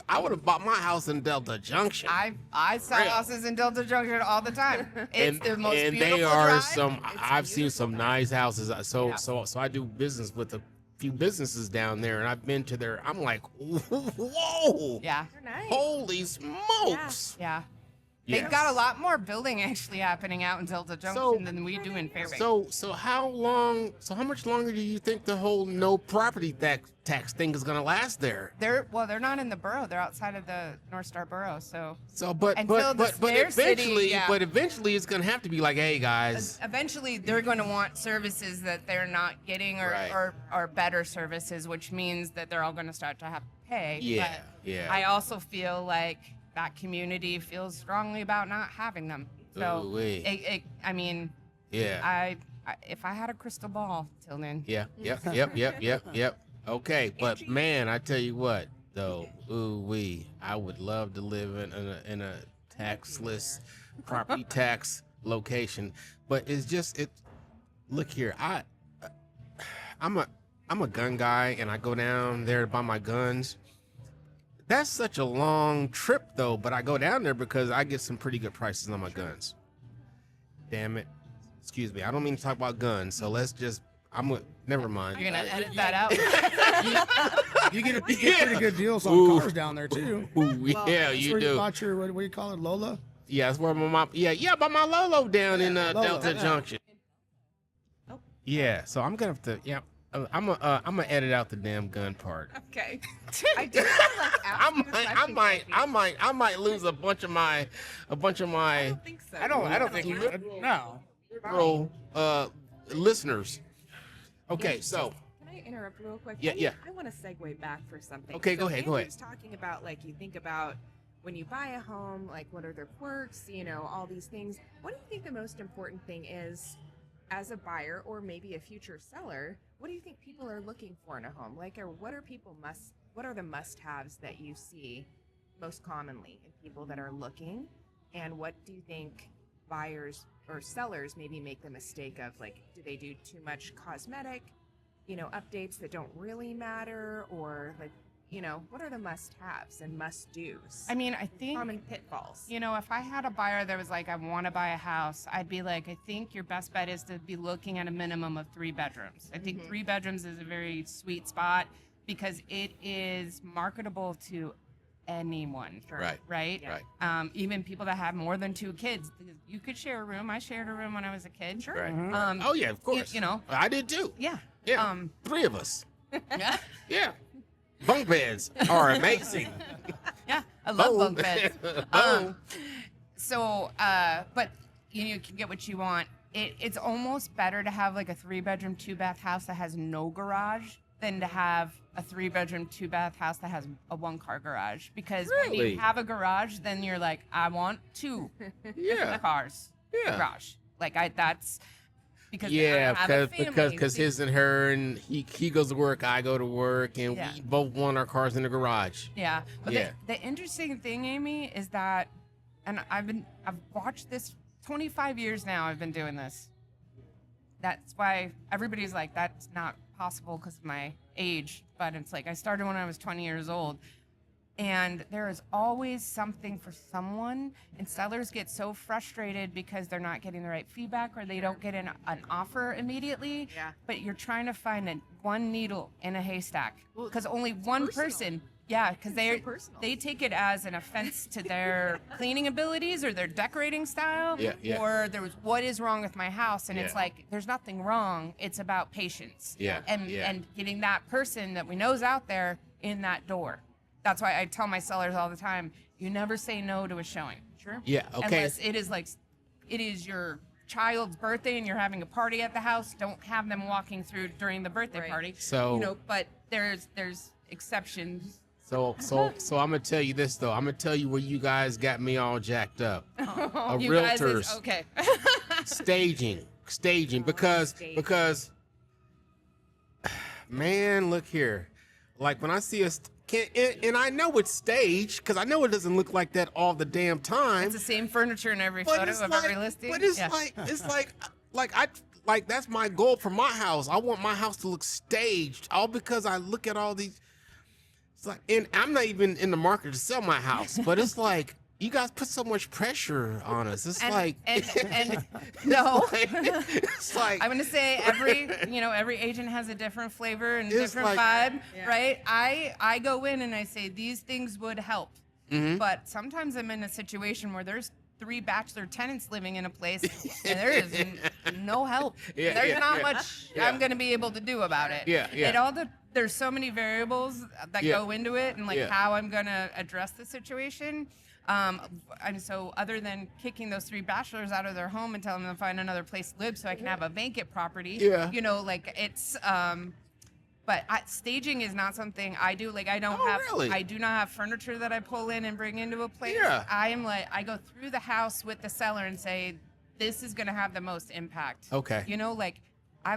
B: I would have bought my house in Delta Junction.
C: I sell houses in Delta Junction all the time. It's the most beautiful
B: they are
C: drive.
B: I've seen some nice houses. So I do business with a few businesses down there, and I've been to their. I'm like, whoa!
C: Yeah.
E: They're nice.
B: Holy smokes!
C: Yeah.
B: Yes.
C: They've got a lot more building actually happening out in Delta Junction than we do in Fairbanks.
B: So how much longer do you think the whole no property tax thing is gonna last there?
C: They're not in the borough. They're outside of the North Star borough.
B: But eventually,
C: yeah.
B: but eventually it's gonna have to be like, hey guys.
C: Eventually, they're going to want services that they're not getting, or better services, which means that they're all going to start to have to pay.
B: Yeah,
C: but
B: yeah.
C: I also feel like that community feels strongly about not having them. So,
B: Ooh-wee.
C: I mean,
B: Yeah.
C: if I had a crystal ball, Tilden.
B: Yeah. Yep. Okay, but
E: Angie.
B: man, I tell you what, though, I would love to live in a taxless property tax location, but it's just it. Look here, I'm a gun guy, and I go down there to buy my guns. That's such a long trip, though, but I go down there because I get some pretty good prices on my guns. Damn it. Excuse me. I don't mean to talk about guns, so never mind.
C: You're going to edit that out.
D: You get pretty good deals on cars down there too.
B: Yeah,
D: That's
B: you
D: where
B: do.
D: You bought your what do you call it, Lola?
B: Yeah, that's where my mom. Yeah, by my Lolo down in Delta Junction.
E: Oh.
B: Yeah, so I'm gonna have to. Yeah, I'm gonna edit out the damn gun part.
E: Okay. I do like
B: I might lose a bunch of my.
E: I don't think so.
D: I don't think you no.
B: Liberal listeners. Okay, so
E: Can I interrupt real quick?
B: Yeah.
E: I want to segue back for something.
B: Okay, go ahead.
E: Andrew's talking about, like, you think about when you buy a home, like, what are their quirks, all these things. What do you think the most important thing is as a buyer or maybe a future seller? What do you think people are looking for in a home? Like, or what are the must-haves that you see most commonly in people that are looking? And what do you think buyers or sellers maybe make the mistake of? Like, do they do too much cosmetic, updates that don't really matter? Or, like, what are the must-haves and must-dos?
C: I mean, I think
E: Common pitfalls.
C: if I had a buyer that was like, I want to buy a house, I'd be like, I think your best bet is to be looking at a minimum of 3 bedrooms. I think 3 bedrooms is a very sweet spot because it is marketable to anyone.
B: Right.
C: Right.
E: Yeah.
C: Even people that have more than 2 kids. You could share a room. I shared a room when I was a kid.
E: Sure.
B: Right. Oh yeah, of course. I did too.
C: Yeah.
B: Yeah. 3 of us.
C: Yeah.
B: Yeah. Bunk beds are amazing.
C: Yeah. I love bunk beds.
B: Boom.
C: But you can get what you want. It's almost better to have like a 3-bedroom, 2-bath house that has no garage than to have a 3-bedroom, 2-bath house that has a 1-car garage. Because when
B: Really?
C: you have a garage, then you're like, I want 2
B: Yeah.
C: cars
B: Yeah.
C: garage. That's because
B: Yeah,
C: I have a family.
B: because his and her, and he goes to work, I go to work, and
C: Yeah.
B: we both want our cars in the garage.
C: Yeah. But
B: Yeah.
C: the interesting thing, Amy, is that, and I've watched this 25 years now. I've been doing this. That's why everybody's like, that's not possible because of my age. But it's like I started when I was 20 years old. And there is always something for someone, and sellers get so frustrated because they're not getting the right feedback or they don't get an offer immediately.
E: Yeah.
C: But you're trying to find one needle in a haystack
E: Well,
C: because only one
E: personal.
C: person. Yeah, because
E: It's so personal.
C: they take it as an offense to their cleaning abilities or their decorating style, or what is wrong with my house, and it's like there's nothing wrong. It's about patience, and getting that person that we know is out there in that door. That's why I tell my sellers all the time: you never say no to a showing. Sure.
B: Yeah. Okay.
C: Unless it is your child's birthday and you're having a party at the house. Don't have them walking through during the birthday
E: Right.
C: party.
B: So
C: but there's exceptions.
B: So I'm gonna tell you this though. I'm gonna tell you where you guys got me all jacked up. A
C: You guys
B: realtor's
C: okay.
B: staging because man, look here. Like when I see and I know it's staged because I know it doesn't look like that all the damn time.
C: It's the same furniture in every
B: But
C: photo
B: it's
C: of
B: like,
C: every listing.
B: but it's like that's my goal for my house. I want my house to look staged, all because I look at all these. It's like, and I'm not even in the market to sell my house, but it's like you guys put so much pressure on us. It's like
C: no.
B: it's like
C: I'm gonna say every agent has a different flavor and
B: It's
C: different
B: like-
C: vibe,
E: Yeah.
C: right? I go in and I say these things would help,
B: Mm-hmm.
C: but sometimes I'm in a situation where there's 3 bachelor tenants living in a place and there is no help.
B: Yeah,
C: There's
B: yeah,
C: not
B: yeah.
C: much
B: Yeah.
C: I'm gonna be able to do about it.
B: Yeah, yeah.
C: There's so many variables that
B: Yeah.
C: go into it and like
B: Yeah.
C: how I'm gonna address the situation. And so other than kicking those 3 bachelors out of their home and telling them to find another place to live so I can have a vacant property,
B: Yeah.
C: it's, but staging is not something I do. Like I don't
B: Oh,
C: have,
B: really?
C: I do not have furniture that I pull in and bring into a place.
B: Yeah.
C: I go through the house with the seller and say, this is going to have the most impact.
B: Okay.
C: I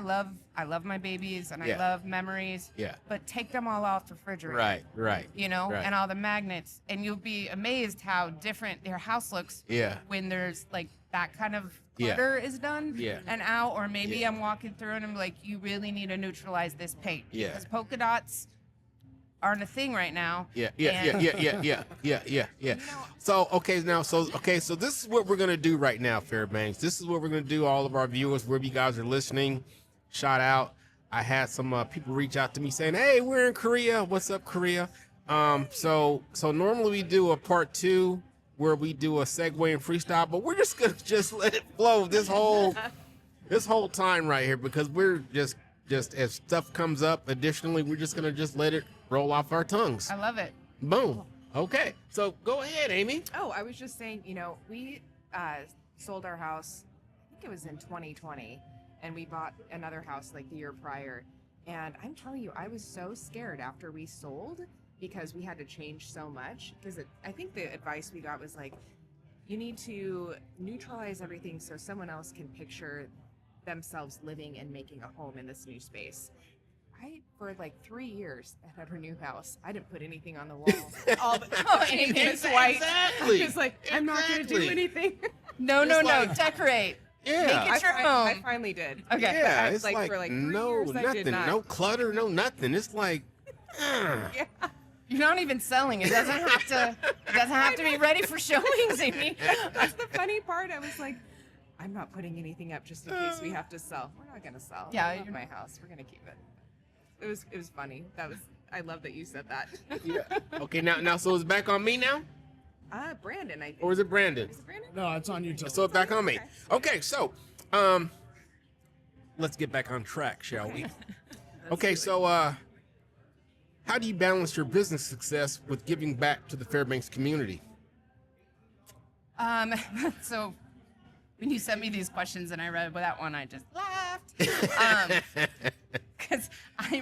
C: love my babies and
B: Yeah.
C: I love memories.
B: Yeah.
C: But take them all off the refrigerator.
B: right. Right.
C: And all the magnets, and you'll be amazed how different your house looks.
B: Yeah.
C: When there's like that kind of
B: Yeah.
C: clutter is done.
B: Yeah.
C: And out, or maybe
B: Yeah.
C: I'm walking through and I'm like, you really need to neutralize this paint.
B: Yeah.
C: Because polka dots aren't a thing right now.
B: Yeah.
C: And-
B: So so this is what we're gonna do right now, Fairbanks. This is what we're gonna do. All of our viewers, wherever you guys are listening, shout out. I had some people reach out to me saying, "Hey, we're in Korea. What's up, Korea?" So normally we do a part 2 where we do a segue and freestyle, but we're just gonna let it flow this whole time right here because we're just as stuff comes up. Additionally, we're just gonna let it roll off our tongues.
C: I love it.
B: Boom. Okay, so go ahead, Amy.
E: Oh, I was just saying, we sold our house, I think it was in 2020, and we bought another house like the year prior. And I'm telling you, I was so scared after we sold because we had to change so much. Because I think the advice we got was like, you need to neutralize everything so someone else can picture themselves living and making a home in this new space. For like 3 years at our new house, I didn't put anything on the wall. Anything's white.
B: Exactly.
E: I was like, I'm not going to do
B: Exactly.
E: anything.
C: No,
B: like-
C: decorate.
B: Yeah.
C: Make it your
E: I
C: home.
E: finally did.
C: Okay.
B: Yeah,
E: I-
B: it's like,
E: for like 3
B: no
E: years, I
B: nothing,
E: did not.
B: no clutter, no nothing. It's like,
E: Yeah.
C: You're not even selling. It doesn't have to be ready for showings, Amy.
E: That's the funny part. I was like, I'm not putting anything up just in case we have to sell. We're not gonna sell.
C: Yeah,
E: I love
C: you're-
E: my house. We're gonna keep it. It was funny. I love that you said that.
B: yeah. Okay, now, so it's back on me now,
E: Brandon, I think.
B: or is it Brandon?
E: Is it Brandon?
D: No, it's on YouTube.
B: So it's back on me. Okay, so, let's get back on track, shall we? Okay, so, how do you balance your business success with giving back to the Fairbanks community?
C: So when you sent me these questions and I read that one, I just laughed. Because I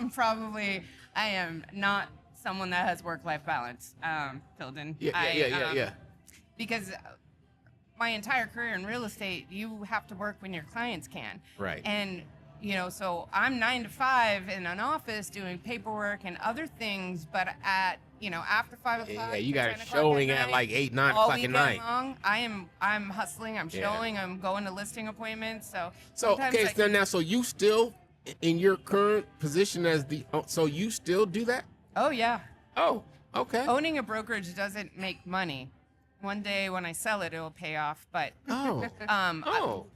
C: am not someone that has work-life balance, Tilden.
B: Yeah.
C: Because my entire career in real estate, you have to work when your clients can.
B: Right.
C: And, so I'm 9 to 5 in an office doing paperwork and other things, but at, after 5 o'clock.
B: Yeah, you
C: to
B: got
C: 10
B: a
C: o'clock
B: showing
C: at
B: at
C: night,
B: like 8, 9
C: all
B: o'clock at
C: weekend
B: night.
C: long, I'm hustling, I'm
B: Yeah.
C: showing, I'm going to listing appointments. So
B: So
C: sometimes
B: okay, so you still in your current position as so you still do that?
C: oh yeah.
B: Oh, Okay.
C: Owning a brokerage doesn't make money. One day when I sell it, it'll pay off. But
B: Oh. Oh.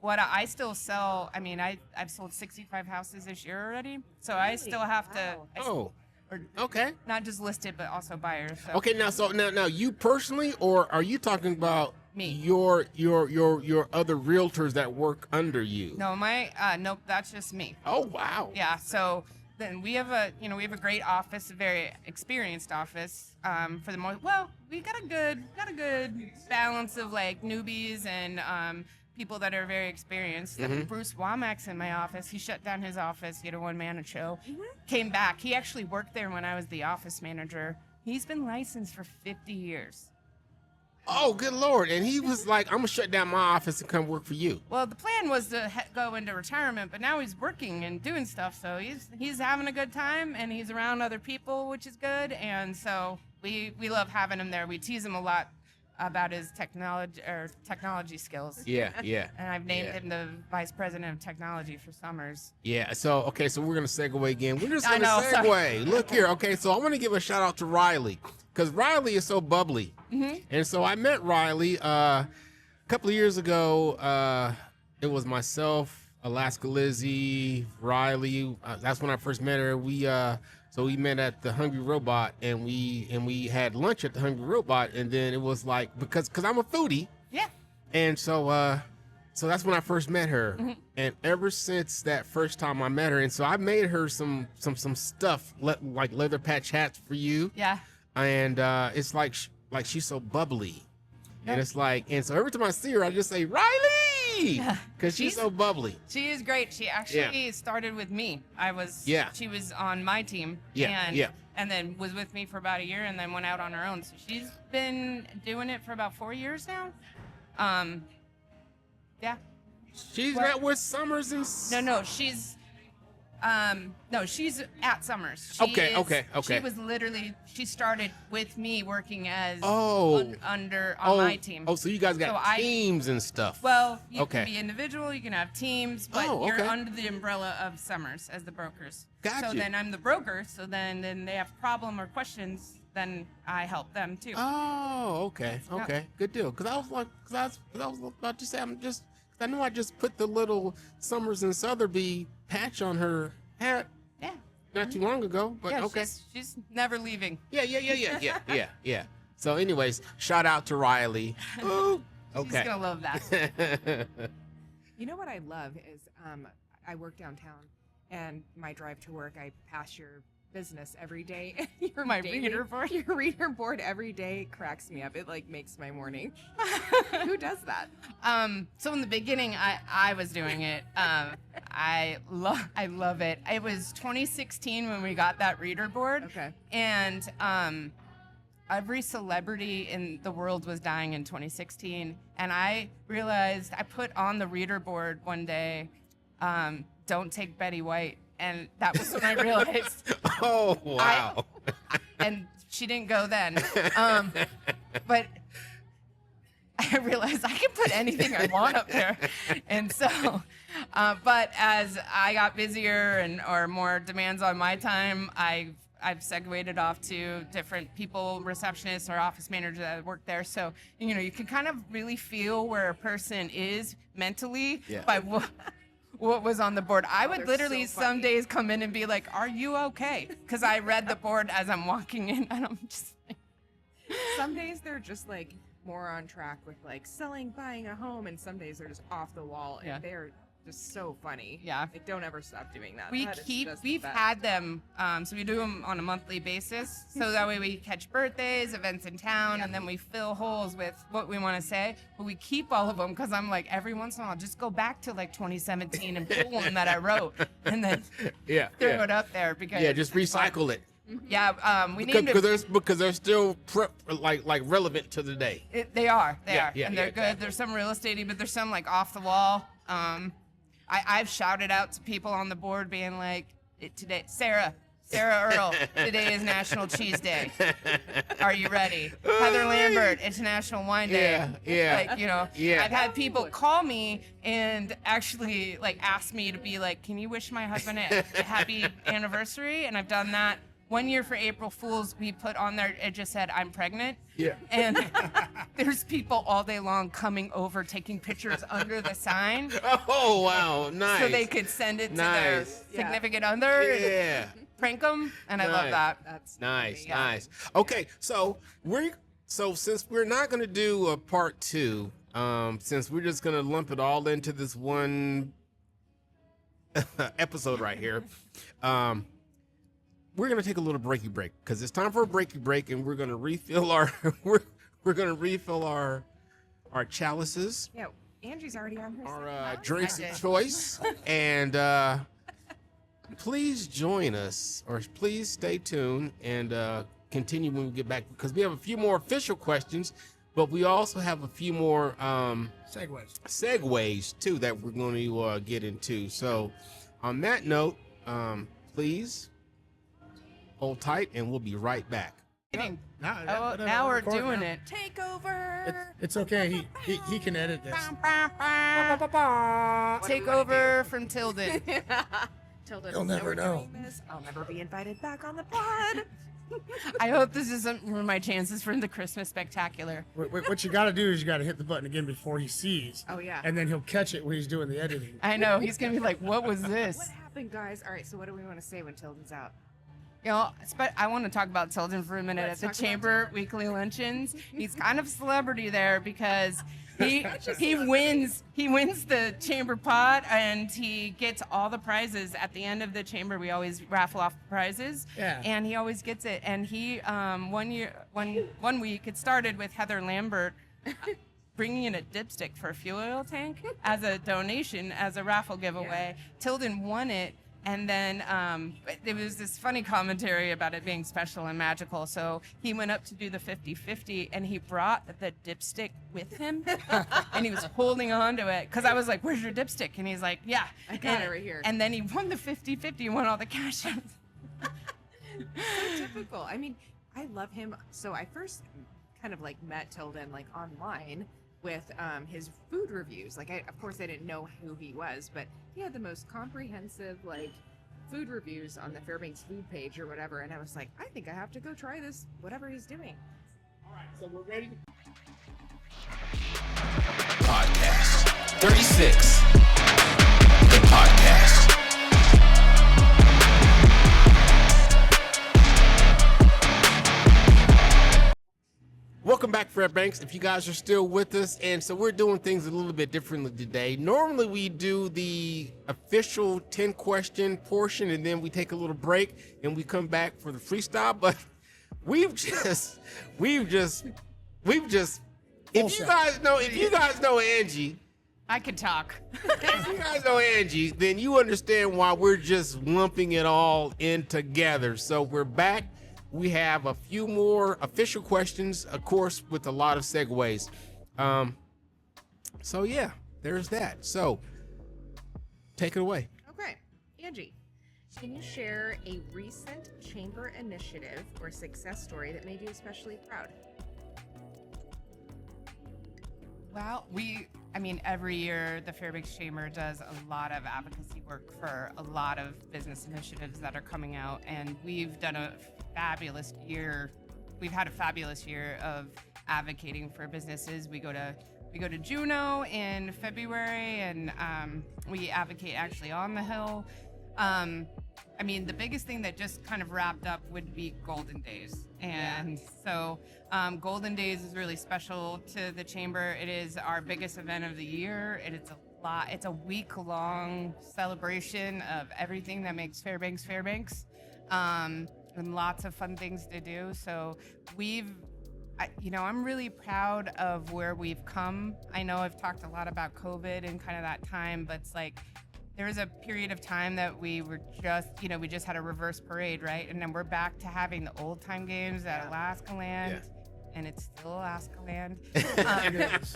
C: I still sell. I mean, I've sold 65 houses this year already, so I still have
E: Wow.
B: Oh.
C: or
B: Okay.
C: not just listed, but also buyers. So.
B: Okay. Now you personally, or are you talking about
C: Me.
B: your other realtors that work under you?
C: No, nope, that's just me.
B: Oh wow.
C: Yeah. So then we have a great office, a very experienced office. For the most, well, we got a good balance of like newbies and people that are very experienced. Bruce Womack's in my office. He shut down his office. He had a one-man show. Came back. He actually worked there when I was the office manager. He's been licensed for 50 years.
B: Oh, good Lord. And he was like, I'm going to shut down my office and come work for you.
C: Well, the plan was to go into retirement, but now he's working and doing stuff. So he's having a good time, and he's around other people, which is good. And so we love having him there. We tease him a lot about his technology skills.
B: Yeah.
C: And I've named him the vice president of technology for Summers.
B: Yeah. So, okay. So we're going to segue again. We're just
C: I
B: going to
C: know,
B: segue.
C: sorry.
B: Look here. Okay. So I want to give a shout out to Riley because Riley is so bubbly. And so I met Riley a couple of years ago. It was myself, Alaska Lizzie, Riley. That's when I first met her. So we met at the Hungry Robot, and we had lunch at the Hungry Robot, and then it was like because I'm a foodie,
C: Yeah.
B: and so that's when I first met her, and ever since that first time I met her, and so I made her some stuff like leather patch hats for you,
C: Yeah.
B: and it's like she's so bubbly, and it's like, and so every time I see her, I just say Riley, because she's so bubbly.
C: She is great. She actually started with me. She was on my team. And then was with me for about a year and then went out on her own. So she's been doing it for about 4 years now. Yeah.
B: She's not with Summers and
C: No, she's at Summers.
B: Okay.
C: She was she started with me working as
B: on
C: my team.
B: Oh, so you guys got teams and stuff.
C: Well, you can be individual, you can have teams, but you're under the umbrella of Summers as the brokers.
B: Gotcha.
C: So then I'm the broker, so then they have a problem or questions, then I help them too.
B: Oh, okay. Good deal. Because I was about to say, I know I just put the little Summers and Sotheby patch on her hat.
C: Yeah.
B: Not too long ago, but
C: Yeah,
B: okay.
C: She's never leaving.
B: Yeah. So, anyways, shout out to Riley. Ooh. Okay.
C: She's gonna love that.
E: You know what I love is I work downtown, and my drive to work, I pass your business every day.
C: My reader board.
E: Your reader board every day cracks me up. It like makes my morning. Who does that?
C: So in the beginning, I was doing it. I love it. It was 2016 when we got that reader board.
E: Okay.
C: And every celebrity in the world was dying in 2016, and I realized I put on the reader board one day, "Don't take Betty White." And that was when I realized.
B: Oh, wow.
C: And she didn't go then. But I realized I can put anything I want up there. And so, but as I got busier or more demands on my time, I've segued it off to different people, receptionists or office managers that work there. So, you can kind of really feel where a person is mentally by what was on the board. I would literally some days come in and be like, "Are you okay?" Because I read the board as I'm walking in, and I'm just like...
E: Some days they're just like more on track with like selling, buying a home, and some days they're just off the wall, and they're just so funny.
C: Yeah.
E: Like, don't ever stop doing that.
C: We've had them, so we do them on a monthly basis. So that way we catch birthdays, events in town, and then we fill holes with what we want to say. But we keep all of them because I'm like, every once in a while, just go back to like 2017 and pull one that I wrote and then throw it up there because
B: just recycle it.
C: Yeah, we named it
B: because they're still like relevant to the day.
C: They are, and they're good.
B: Exactly.
C: There's some real estate-y, but there's some like off the wall. I've shouted out to people on the board being like, today, Sarah Earl, today is National Cheese Day. Are you ready? Heather Lambert, it's National Wine Day. I've had people call me and actually like ask me to be like, can you wish my husband a happy anniversary? And I've done that one year for April Fools, we put on there, it just said, "I'm pregnant."
B: Yeah.
C: And there's people all day long coming over, taking pictures under the sign
B: Oh, wow. Nice.
C: so they could send it to their
B: Nice.
C: significant other and
B: Yeah.
C: prank them. And I love
B: Nice.
C: that.
E: That's
B: Nice,
E: funny, yeah.
B: nice. Okay, so since we're not gonna do a part 2, since we're just gonna lump it all into this one episode right here, we're gonna take a little breaky break because it's time for a breaky break, and we're gonna refill our we're gonna refill our chalices,
E: Yeah, Angie's already on her.
B: our
E: second
B: drinks
C: I
B: of
C: did.
B: choice, and please join us, or please stay tuned and continue when we get back, because we have a few more official questions, but we also have a few more segues too that we're going to get into. So on that note, please hold tight and we'll be right back.
C: Kidding.
D: Now,
C: Oh, now we're doing it.
E: Take over.
D: It's okay. He can edit this.
C: Take over from Tilden.
E: Tilda,
D: You'll never
E: we're
D: know.
E: doing this. I'll never be invited back on the pod.
C: I hope this isn't ruin my chances for the Christmas spectacular.
D: What you got to do is you got to hit the button again before he sees.
E: Oh, yeah.
D: And then he'll catch it when he's doing the editing.
C: I know, he's gonna be like, "What was
E: What
C: this?"
E: happened, guys? All right, so what do we want to say when Tilden's out?
C: You know, I want to talk about Tilden for a minute.
E: Let's
C: At the
E: talk about
C: Chamber weekly luncheons, he's kind of a celebrity there because he wins the Chamber pot, and he gets all the prizes at the end of the Chamber. We always raffle off prizes,
D: Yeah.
C: and he always gets it. And he one week it started with Heather Lambert bringing in a dipstick for a fuel oil tank as a donation, as a raffle giveaway. Tilden won it. And then there was this funny commentary about it being special and magical. So he went up to do the 50-50, and he brought the dipstick with him. And he was holding on to it. Because I was like, "Where's your dipstick?" And he's like, "Yeah.
E: I got it right here."
C: And then he won the 50-50 and won all the cash.
E: So typical. I mean, I love him. So I first kind of like met Tilden like online with his food reviews. Like, of course I didn't know who he was, but he had the most comprehensive like food reviews on the Fairbanks food page or whatever. And I was like, I think I have to go try this, whatever he's doing.
B: All right, so we're ready.
A: Podcast 36. The podcast.
B: Welcome back, Fairbanks. If you guys are still with us, and so we're doing things a little bit differently today. Normally we do the official 10-question portion, and then we take a little break and we come back for the freestyle. But we've just if you guys know Angie,
C: I could talk.
B: if you guys know Angie, then you understand why we're just lumping it all in together. So we're back. We have a few more official questions, of course, with a lot of segues. So yeah, there's that. So take it away.
E: Okay, Angie, can you share a recent chamber initiative or success story that made you especially proud?
C: Well, every year the Fairbanks Chamber does a lot of advocacy work for a lot of business initiatives that are coming out, and we've done a fabulous year. We've had a fabulous year of advocating for businesses. We go to Juneau in February, and we advocate actually on the Hill. The biggest thing that just kind of wrapped up would be Golden Days. And so Golden Days is really special to the Chamber. It is our biggest event of the year. It's a week-long celebration of everything that makes Fairbanks Fairbanks, and lots of fun things to do. So I'm really proud of where we've come. I know I've talked a lot about COVID and kind of that time, but it's like, there was a period of time that we were we just had a reverse parade, right? And then we're back to having the old time games at Alaska Land.
B: Yeah.
C: And it's still Alaska Land.
E: Always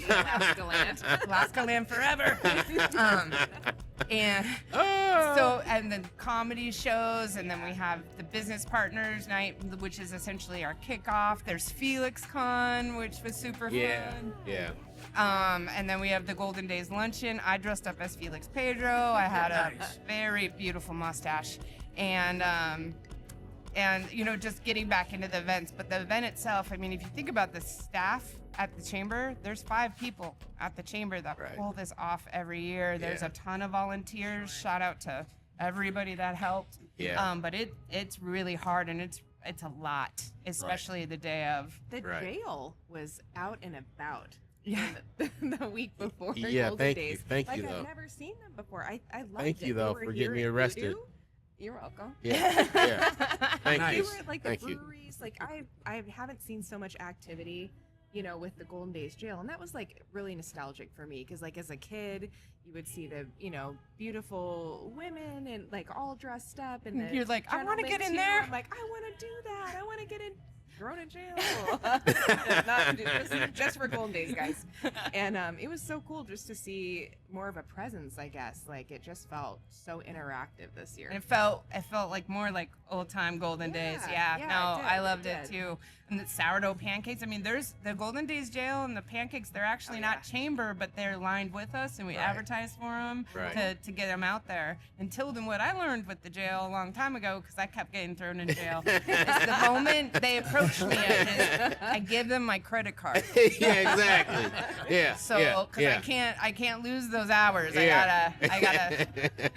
E: Alaska Land.
C: Alaska Land forever. And then comedy shows, and then we have the Business Partners Night, which is essentially our kickoff. There's Felix Con, which was super fun.
B: Yeah.
C: And then we have the Golden Days luncheon. I dressed up as Felix Pedro. I had a very beautiful mustache. And and just getting back into the events. But the event itself, I mean, if you think about the staff at the chamber, there's 5 people at the chamber that pull this off every year. There's a ton of volunteers. Shout out to everybody that helped. But it's really hard, and it's a lot, especially the day of.
E: The jail was out and about.
C: Yeah.
E: The week before
B: Yeah,
E: Golden Days.
B: Thank you,
E: I've
B: though.
E: never seen them before. I loved
B: Thank
E: it.
B: you, though,
E: They
B: for
E: were
B: getting me
E: here at
B: arrested.
E: Voodoo. You're welcome.
B: Yeah. Thank
E: They
B: you.
E: were at, like, the
B: Thank you.
E: breweries. Like, I haven't seen so much activity, with the Golden Days jail, and that was like really nostalgic for me because, like, as a kid, you would see the beautiful women and like all dressed up, and
C: You're like, I want to get in
E: too.
C: there.
E: I'm like, I want to do that. I want to get thrown in jail. just for Golden Days, guys. And it was so cool just to see more of a presence, I guess. Like, it just felt so interactive this year.
C: And it felt like more like old time Golden Days. Yeah, no, I loved it too. And the sourdough pancakes. I mean, there's the Golden Days jail and the pancakes. They're actually not chamber, but they're lined with us, and we advertise for them to get them out there. Until then, what I learned with the jail a long time ago, because I kept getting thrown in jail, is the moment they approach me, I give them my credit card.
B: Yeah, exactly. Yeah.
C: So, because I can't lose those hours. I gotta.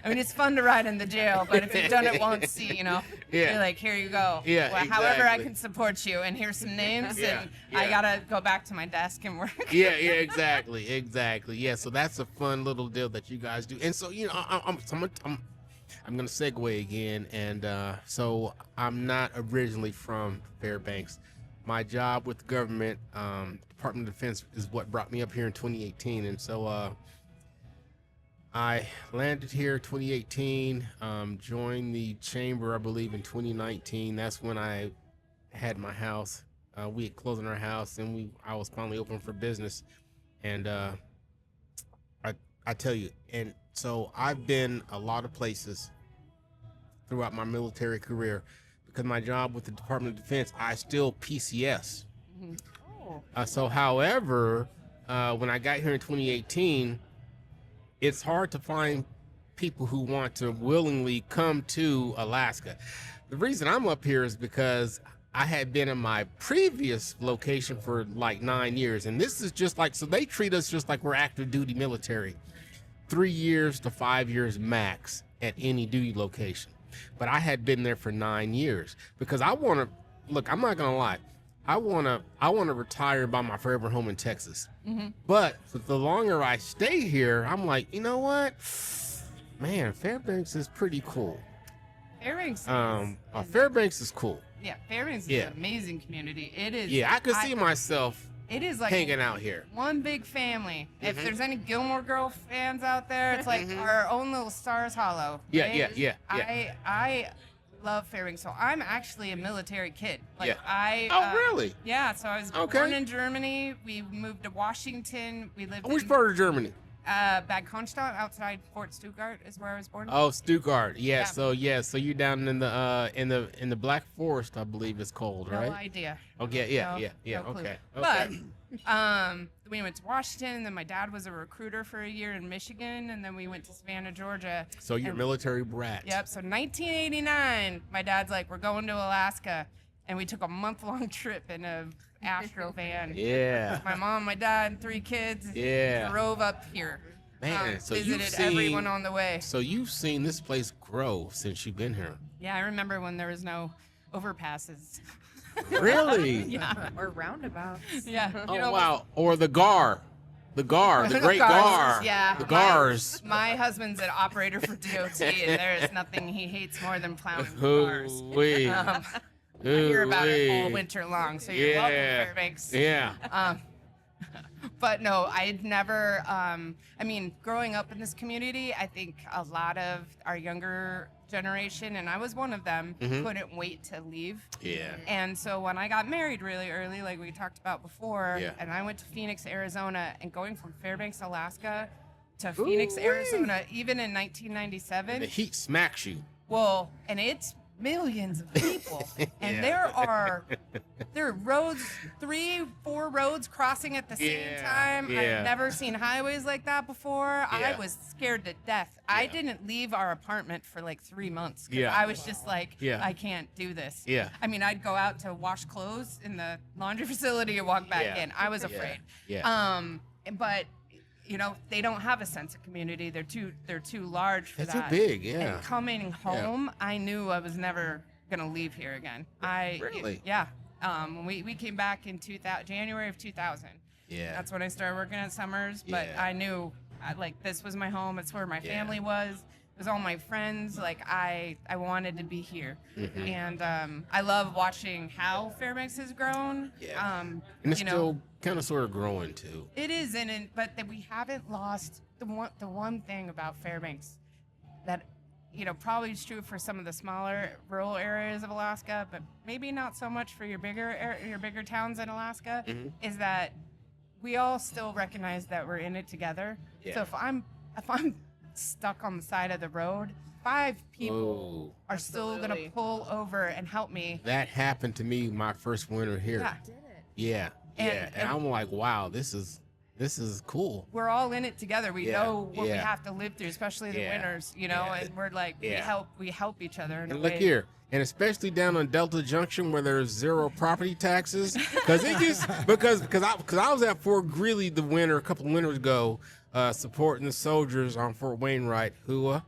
C: I mean, it's fun to ride in the jail, but if you've done it once, you're like, here you go.
B: Yeah,
C: well, however I
B: exactly.
C: can support you, and here's some names,
B: Yeah,
C: and
B: yeah.
C: I gotta go back to my desk and work.
B: Yeah, exactly. Yeah, so that's a fun little deal that you guys do. And so, I'm gonna segue again, and so I'm not originally from Fairbanks. My job with the government, Department of Defense, is what brought me up here in 2018, and so I landed here 2018, joined the chamber, I believe, in 2019. That's when I had my house. We had closed on our house, and I was finally open for business. And I tell you, and so I've been a lot of places throughout my military career because my job with the Department of Defense, I still PCS. So, however, when I got here in 2018, it's hard to find people who want to willingly come to Alaska. The reason I'm up here is because I had been in my previous location for like 9 years, and this is just like, so they treat us just like we're active duty military, 3 years to 5 years max at any duty location. But I had been there for 9 years because I want to, look, I'm not gonna lie, I want to retire by my forever home in Texas. But the longer I stay here, I'm like, you know what, man, Fairbanks is pretty cool.
C: Fairbanks.
B: Fairbanks is cool.
C: Yeah, Fairbanks is an amazing community. It is.
B: Yeah, I could see myself
C: It is like
B: hanging out here.
C: one big family. If there's any Gilmore Girl fans out there, it's like our own little Stars Hollow.
B: Yeah.
C: I love Fairbanks. So I'm actually a military kid. Like
B: Really?
C: Yeah. So I was born in Germany. We moved to Washington. We lived
B: Which
C: in
B: part of Germany?
C: Bad Konstadt, outside Fort Stuttgart, is where I was born.
B: Oh, Stuttgart. Yeah.
C: Yeah.
B: So you're down in the Black Forest, I believe it's called, right?
C: No idea.
B: Okay. Yeah.
C: No clue.
B: Okay.
C: But we went to Washington, and then my dad was a recruiter for a year in Michigan, and then we went to Savannah, Georgia.
B: So you're a military brat.
C: Yep. So 1989, my dad's like, we're going to Alaska, and we took a month-long trip in a Astro van.
B: Yeah.
C: My mom, my dad, 3 kids.
B: Yeah.
C: Drove up here.
B: Man, so you've
C: visited
B: seen
C: everyone on the way.
B: So you've seen this place grow since you've been here.
C: Yeah, I remember when there was no overpasses.
B: Really?
C: Yeah.
E: Or roundabouts.
C: Yeah.
B: Oh wow. Or the GAR. The Great GAR.
C: Yeah.
B: The GARs.
C: My husband's an operator for DOT, and there is nothing he hates more than plowing cars.
B: Ooh-wee.
C: I hear about it all
B: Ooh-wee.
C: winter long, so you're welcome, Fairbanks.
B: Yeah.
C: But no, I'd never, I mean, growing up in this community, I think a lot of our younger generation, and I was one of them, couldn't wait to leave.
B: Yeah.
C: And so when I got married really early, like we talked about before,
B: Yeah.
C: and I went to Phoenix, Arizona, and going from Fairbanks, Alaska to Phoenix, Arizona, even in 1997.
B: The heat smacks you.
C: Well, and it's millions of people, and
B: Yeah.
C: there are roads, 3-4 roads crossing at the same time.
B: Yeah.
C: I've never seen highways like that before. I
B: Yeah.
C: was scared to death. I
B: Yeah.
C: didn't leave our apartment for like 3 months. 'Cause
B: Yeah.
C: I was just like,
B: Yeah.
C: I can't do this.
B: Yeah.
C: I mean, I'd go out to wash clothes in the laundry facility and walk back
B: Yeah.
C: in. I was
B: Yeah.
C: afraid.
B: Yeah.
C: But they don't have a sense of community. They're too large for
B: It's
C: that.
B: too big, yeah.
C: And coming home, I knew I was never gonna leave here again.
B: Really?
C: Yeah. When we came back in January of 2000.
B: Yeah.
C: That's when I started working at Summers. But
B: Yeah.
C: I knew this was my home. It's where my
B: Yeah.
C: family was. It was all my friends. Like I wanted to be here.
B: Mhm.
C: And I love watching how Fairbanks has grown.
B: Yeah. And it's still kind of sort of growing too.
C: It is, but that we haven't lost the one thing about Fairbanks that probably is true for some of the smaller rural areas of Alaska, but maybe not so much for your bigger towns in Alaska.
B: Mhm.
C: Is that we all still recognize that we're in it together.
B: Yeah.
C: So if I'm stuck on the side of the road, 5 people
B: Whoa.
C: are still gonna
E: Absolutely.
C: pull over and help me.
B: That happened to me my first winter here.
C: Yeah.
E: Did it?
B: Yeah.
C: And-
B: And I'm like, wow, this is cool.
C: We're all in it together. We
B: Yeah,
C: know what we
B: yeah.
C: have to live through, especially the
B: Yeah,
C: winters,
B: yeah,
C: and we're like,
B: yeah.
C: we help each other. In
B: And
C: a
B: look
C: way.
B: here, and especially down on Delta Junction where there's 0 property taxes, because I was at Fort Greeley a couple of winters ago, supporting the soldiers on Fort Wainwright, who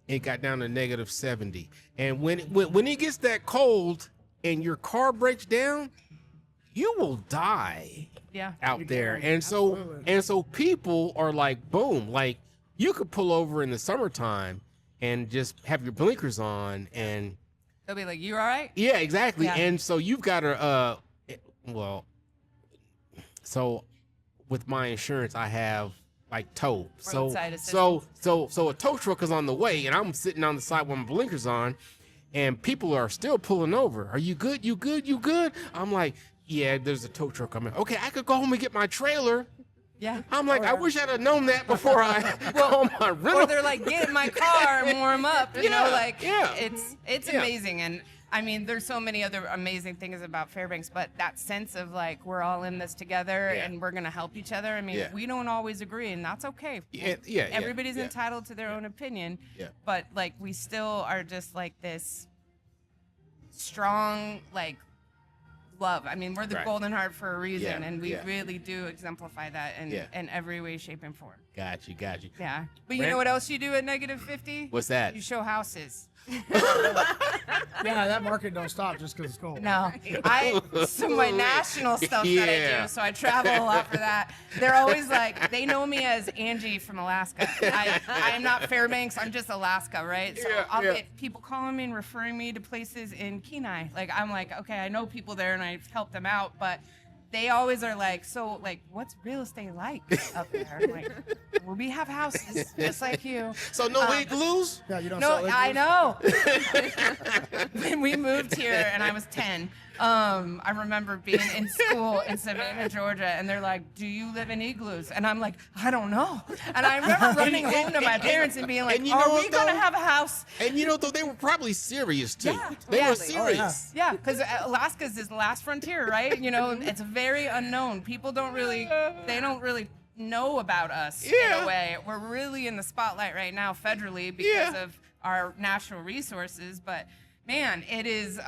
B: it got down to -70, and when it gets that cold and your car breaks down, you will die
C: Yeah.
B: out
D: You
B: there.
D: can,
B: And so
D: absolutely.
B: people are like, boom, like you could pull over in the summertime and just have your blinkers on and
C: They'll be like, "You all right?"
B: yeah, exactly.
C: Yeah.
B: And so you've got to so with my insurance I have like tow.
C: Roadside
B: So a tow truck is on the way and I'm sitting on the side with my blinkers on and people are still pulling over. Are you good? You good? You good? I'm like, yeah, there's a tow truck coming. Okay, I could go home and get my trailer.
C: Yeah.
B: I'm like, I wish I'd have known that before I call my rental.
C: Or they're like, "Get in my car and warm up."
B: Yeah.
C: It's
B: Yeah.
C: amazing. And I mean, there's so many other amazing things about Fairbanks, but that sense of like we're all in this together
B: Yeah.
C: and we're gonna help each other. I mean,
B: Yeah.
C: we don't always agree, and that's okay.
B: Yeah.
C: Everybody's
B: yeah.
C: entitled to their own opinion.
B: Yeah.
C: But like we still are just like this strong love. I mean, we're the
B: Right.
C: Golden Heart for a reason,
B: Yeah,
C: and we
B: yeah.
C: really do exemplify that in every way, shape, and form.
B: Got you.
C: Yeah. But you
B: Brent?
C: know what else you do at -50?
B: What's that?
C: You show houses.
D: Yeah, that market don't stop just because it's cold.
C: No, so my national stuff that I
B: Yeah.
C: do, so I travel a lot for that. They're always like, they know me as Angie from Alaska. I am not Fairbanks, I'm just Alaska, right? So
B: Yeah,
C: I'll
B: yeah.
C: get people calling me and referring me to places in Kenai. Like, I'm like, okay, I know people there and I've helped them out, but they always are like, so like, what's real estate like up there? I'm like, well, we have houses just like you.
B: So no igloos?
D: Yeah, you don't
C: No,
D: sell it.
C: I know. When we moved here and I was 10, I remember being in school in Savannah, Georgia, and they're like, "Do you live in igloos?" And I'm like, "I don't know." And I remember running home to my parents and being like,
B: and you know
C: "Are
B: what,
C: we gonna
B: though?
C: have a house?"
B: And though they were probably serious too.
C: Yeah,
B: They were
C: totally.
B: serious.
C: Yeah, because Alaska's is the last frontier, right? It's very unknown. People don't really know about us in
B: Yeah.
C: a way. We're really in the spotlight right now federally because
B: Yeah.
C: of our natural resources, but man, it is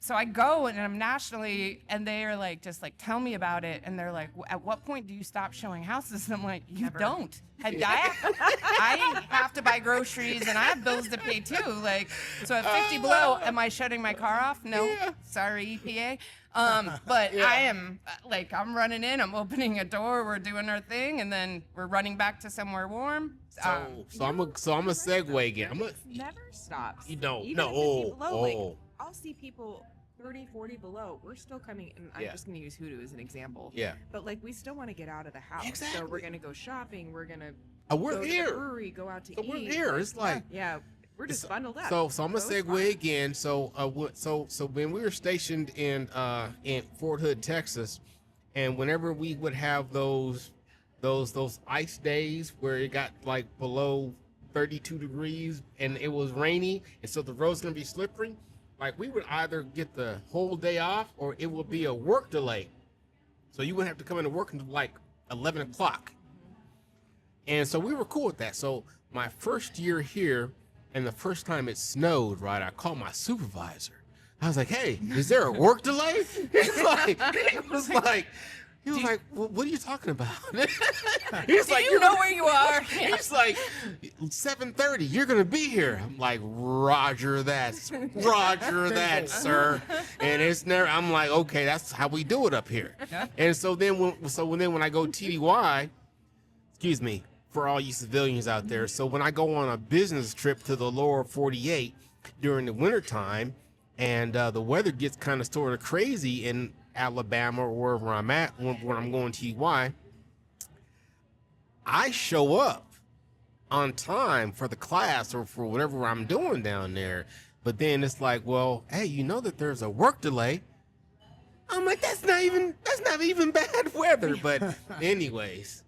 C: so I go and I'm nationally and they are like just like tell me about it and they're like, at what point do you stop showing houses? And I'm like, you don't. I have to buy groceries and I have bills to pay too. Like, so at 50 below, am I shutting my car off? No.
B: Yeah.
C: Sorry, EPA. But I am like, I'm running in, I'm opening a door, we're doing our thing, and then we're running back to somewhere warm.
B: So I'm a segue again.
E: It never stops.
B: You don't.
E: Even
B: No.
E: at 50 below, like,
B: Oh.
E: I'll see people 30, 40 below. We're still coming, and I'm
B: Yeah.
E: just going to use Hoodoo as an example.
B: Yeah.
E: But like, we still want to get out of the house. So
B: Exactly.
E: we're going to go shopping. We're going to
B: We're
E: go to
B: here.
E: the brewery, go out to
B: So
E: eat.
B: we're here. It's like
E: Yeah, we're just bundled up.
B: So I'm gonna
E: So it's
B: segue
E: fine.
B: again. So when we were stationed in Fort Hood, Texas, and whenever we would have those ice days where it got like below 32 degrees and it was rainy, and so the road's gonna be slippery, like we would either get the whole day off or it would be a work delay. So you wouldn't have to come into work until like 11 o'clock. And so we were cool with that. So my first year here, and the first time it snowed, right, I called my supervisor. I was like, hey, is there a work delay? He was like, well, what are you talking about? He's like,
C: you know where you are.
B: He's like, 7:30, you're going to be here. I'm like, roger that, sir. And it's never, I'm like, okay, that's how we do it up here. And so then when I go TDY, excuse me, for all you civilians out there. So when I go on a business trip to the lower 48 during the wintertime, and the weather gets kind of sort of crazy in Alabama or wherever I'm at when I'm going TDY, I show up on time for the class or for whatever I'm doing down there. But then it's like, well, hey, you know that there's a work delay. I'm like, that's not even bad weather. But anyways.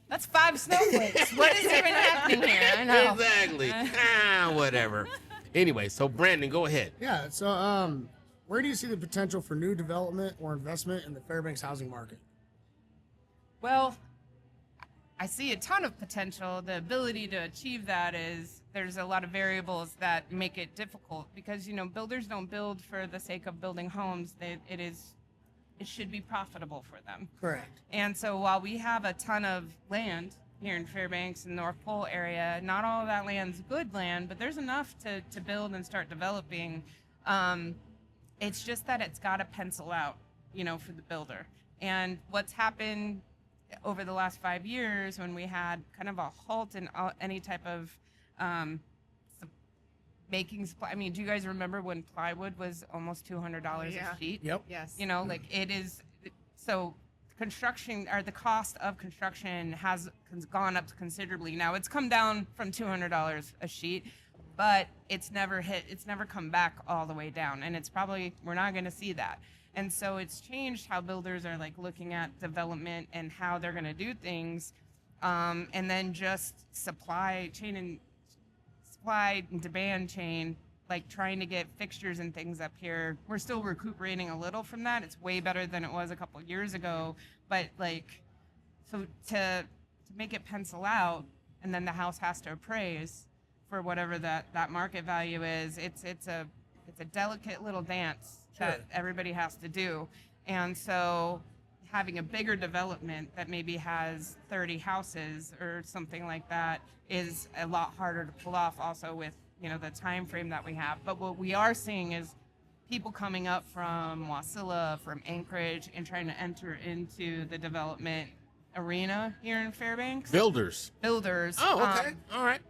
C: That's 5 snowflakes. What is even happening here? I know.
B: Exactly. Whatever. Anyway, so Brandon, go ahead.
D: Yeah. So, where do you see the potential for new development or investment in the Fairbanks housing market?
C: Well, I see a ton of potential. The ability to achieve that is there's a lot of variables that make it difficult because, you know, builders don't build for the sake of building homes. It should be profitable for them.
D: Correct.
C: And so while we have a ton of land here in Fairbanks and North Pole area, not all of that land's good land, but there's enough to build and start developing. It's just that it's got to pencil out, you know, for the builder. And what's happened over the last 5 years when we had kind of a halt in any type of making supply. I mean, do you guys remember when plywood was almost $200 a sheet?
D: Yep.
E: Yes.
C: You know, like it is. So construction, or the cost of construction has gone up considerably. Now it's come down from $200 a sheet, but it's never come back all the way down. And we're not going to see that. And so it's changed how builders are like looking at development and how they're going to do things. And then just supply and demand chain, like trying to get fixtures and things up here. We're still recuperating a little from that. It's way better than it was a couple years ago. But like, so to make it pencil out, and then the house has to appraise for whatever that market value is. It's a delicate little dance that everybody has to do. And so having a bigger development that maybe has 30 houses or something like that is a lot harder to pull off, also with, you know, the time frame that we have. But what we are seeing is people coming up from Wasilla, from Anchorage, and trying to enter into the development arena here in Fairbanks.
B: Builders.
C: Oh,
B: okay. All right.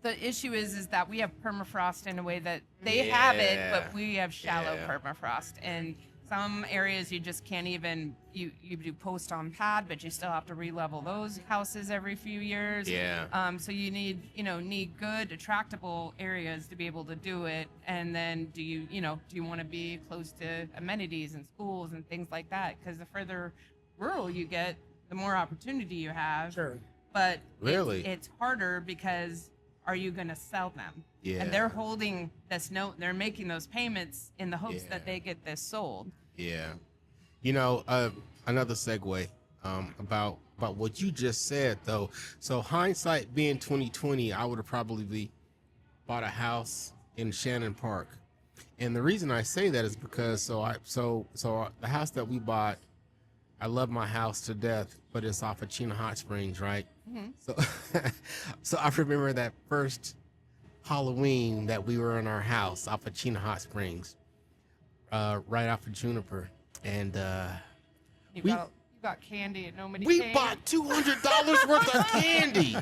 C: The issue is that we have permafrost in a way that they have it, but we have shallow permafrost. And some areas you just can't even, you do post on pad, but you still have to re-level those houses every few years.
B: Yeah.
C: So you need good, attractable areas to be able to do it. And then do you want to be close to amenities and schools and things like that? Because the further rural you get, the more opportunity you have.
D: Sure.
C: But
B: Really?
C: it's harder because are you going to sell them?
B: Yeah.
C: And they're holding this note, they're making those payments in the hopes that they get this sold.
B: Yeah. You know, another segue about what you just said though. So hindsight being 2020, I would have probably bought a house in Shannon Park. And the reason I say that is because so the house that we bought, I love my house to death, but it's off of Chena Hot Springs, right? Mm-hmm. So I remember that first Halloween that we were in our house off of Chena Hot Springs, right off of Juniper, and
C: You got candy and nobody
B: we
C: came.
B: bought $200 worth of candy.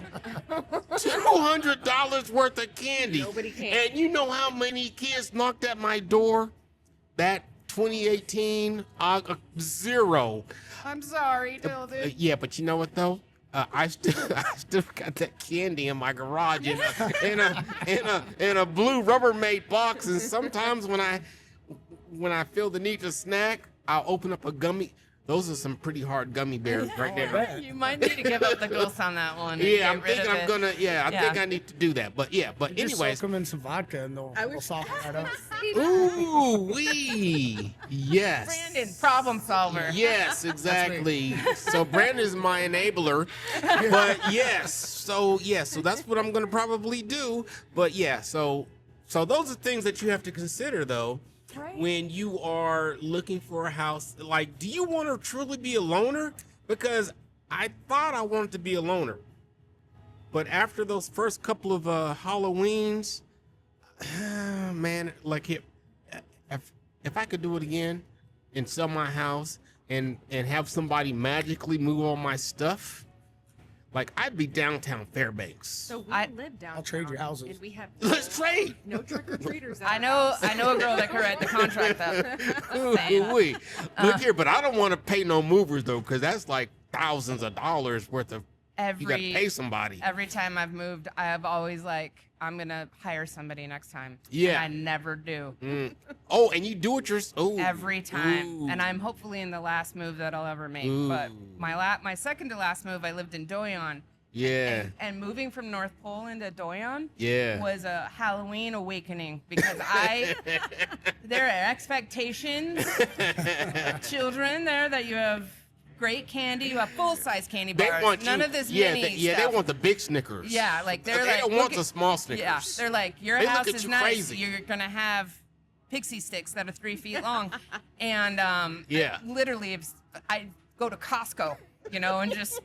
B: $200 worth of candy.
E: Nobody came.
B: And you know how many kids knocked at my door? That 2018, 0.
C: I'm sorry, Tilda.
B: Yeah, but you know what though? I still got that candy in my garage in a blue Rubbermaid box. And sometimes when I feel the need to snack, I'll open up those are some pretty hard gummy bears right there.
C: You might need to give up the ghost on that one. and
B: Yeah,
C: get
B: I'm
C: rid
B: thinking
C: of
B: I'm
C: it.
B: gonna. Yeah, I think I need to do that. But
D: Just
B: anyways.
D: soak them in some vodka and they'll soften that up.
B: Ooh wee. Yes.
C: Brandon, problem solver.
B: Yes, exactly. So Brandon's my enabler. But yes. So that's what I'm gonna probably do. But yeah, so those are things that you have to consider though.
E: Right.
B: When you are looking for a house. Like, do you want to truly be a loner? Because I thought I wanted to be a loner. But after those first couple of Halloweens, man, like if I could do it again and sell my house and have somebody magically move all my stuff, like I'd be downtown Fairbanks.
E: So we live downtown.
D: I'll trade your houses.
E: And we have
B: Let's trade.
E: no trick-or-treaters.
C: I know a girl that could write the contract up.
B: Ooh-wee. Look here, but I don't want to pay no movers though, because that's like thousands of dollars worth of. You got to pay somebody.
C: Every time I've moved, I have always I'm gonna hire somebody next time.
B: Yeah.
C: And I never do.
B: Oh, and you do it yourself. Oh.
C: Every time.
B: Ooh.
C: And I'm hopefully in the last move that I'll ever make.
B: Ooh.
C: But my second to last move, I lived in Doyon.
B: Yeah.
C: And moving from North Pole into Doyon
B: Yeah.
C: was a Halloween awakening because there are expectations, children there that you have great candy, you have full-size candy
B: They
C: bars.
B: want
C: None
B: you,
C: of this
B: yeah,
C: mini
B: they
C: stuff.
B: want the big Snickers.
C: Yeah, like they're
B: they
C: like
B: don't
C: look
B: want
C: at-
B: the small Snickers.
C: Yeah, they're like your
B: They look
C: house
B: at
C: is
B: you
C: nice.
B: crazy.
C: You're gonna have pixie sticks that are 3 feet long, and
B: Yeah.
C: literally, I go to Costco, and just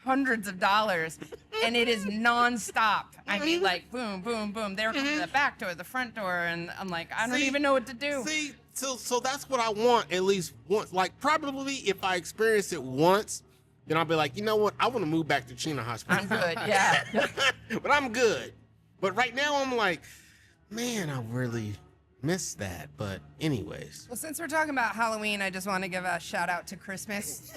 C: hundreds of dollars, and it is nonstop. I mean, like boom, boom, boom. They're coming to the back door, the front door, and I'm like, I don't
B: See-
C: even know what to do.
B: See, so that's what I want at least once. Like probably if I experience it once, then I'll be like, you know what? I want to move back to Chino Hospital.
C: I'm good. Yeah.
B: But I'm good. But right now I'm like, man, I really miss that. But anyways.
C: Well, since we're talking about Halloween, I just want to give a shout out to Christmas,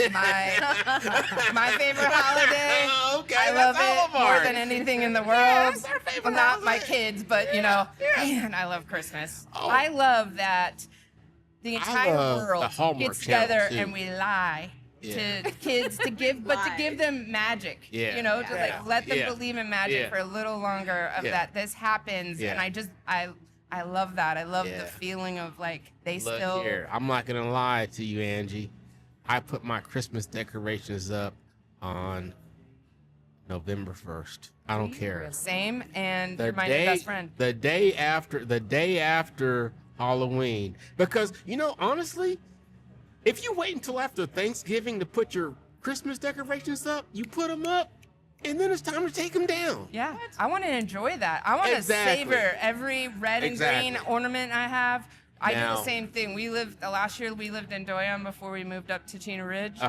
C: my favorite holiday.
B: Okay,
C: I
B: that's
C: love
B: all
C: it
B: of
C: more
B: ours.
C: than anything in the world.
B: that's our favorite
C: Well, not my
B: holiday.
C: kids, but man, I love Christmas.
B: Oh.
C: I love that the entire
B: love the
C: world
B: Hallmark
C: gets
B: Channel,
C: together
B: too.
C: and we lie.
B: Yeah.
C: To kids to give them magic.
B: Yeah.
C: To
B: Yeah.
C: let them
B: Yeah.
C: believe in magic
B: Yeah.
C: for a little longer of
B: Yeah.
C: that this happens.
B: Yeah.
C: And I love that. I love
B: Yeah.
C: the feeling of they
B: Look
C: still.
B: here, I'm not gonna lie to you, Angie. I put my Christmas decorations up on November 1st. I don't care.
C: Same, and
B: The
C: you're my
B: day,
C: best friend.
B: the day after Halloween, because honestly, if you wait until after Thanksgiving to put your Christmas decorations up, you put them up, and then it's time to take them down.
C: Yeah, I want to enjoy that. I want to
B: Exactly.
C: savor every red and green
B: Exactly.
C: ornament I have. I do
B: Now-
C: the same thing. Last year we lived in Doyon before we moved up to Chino Ridge.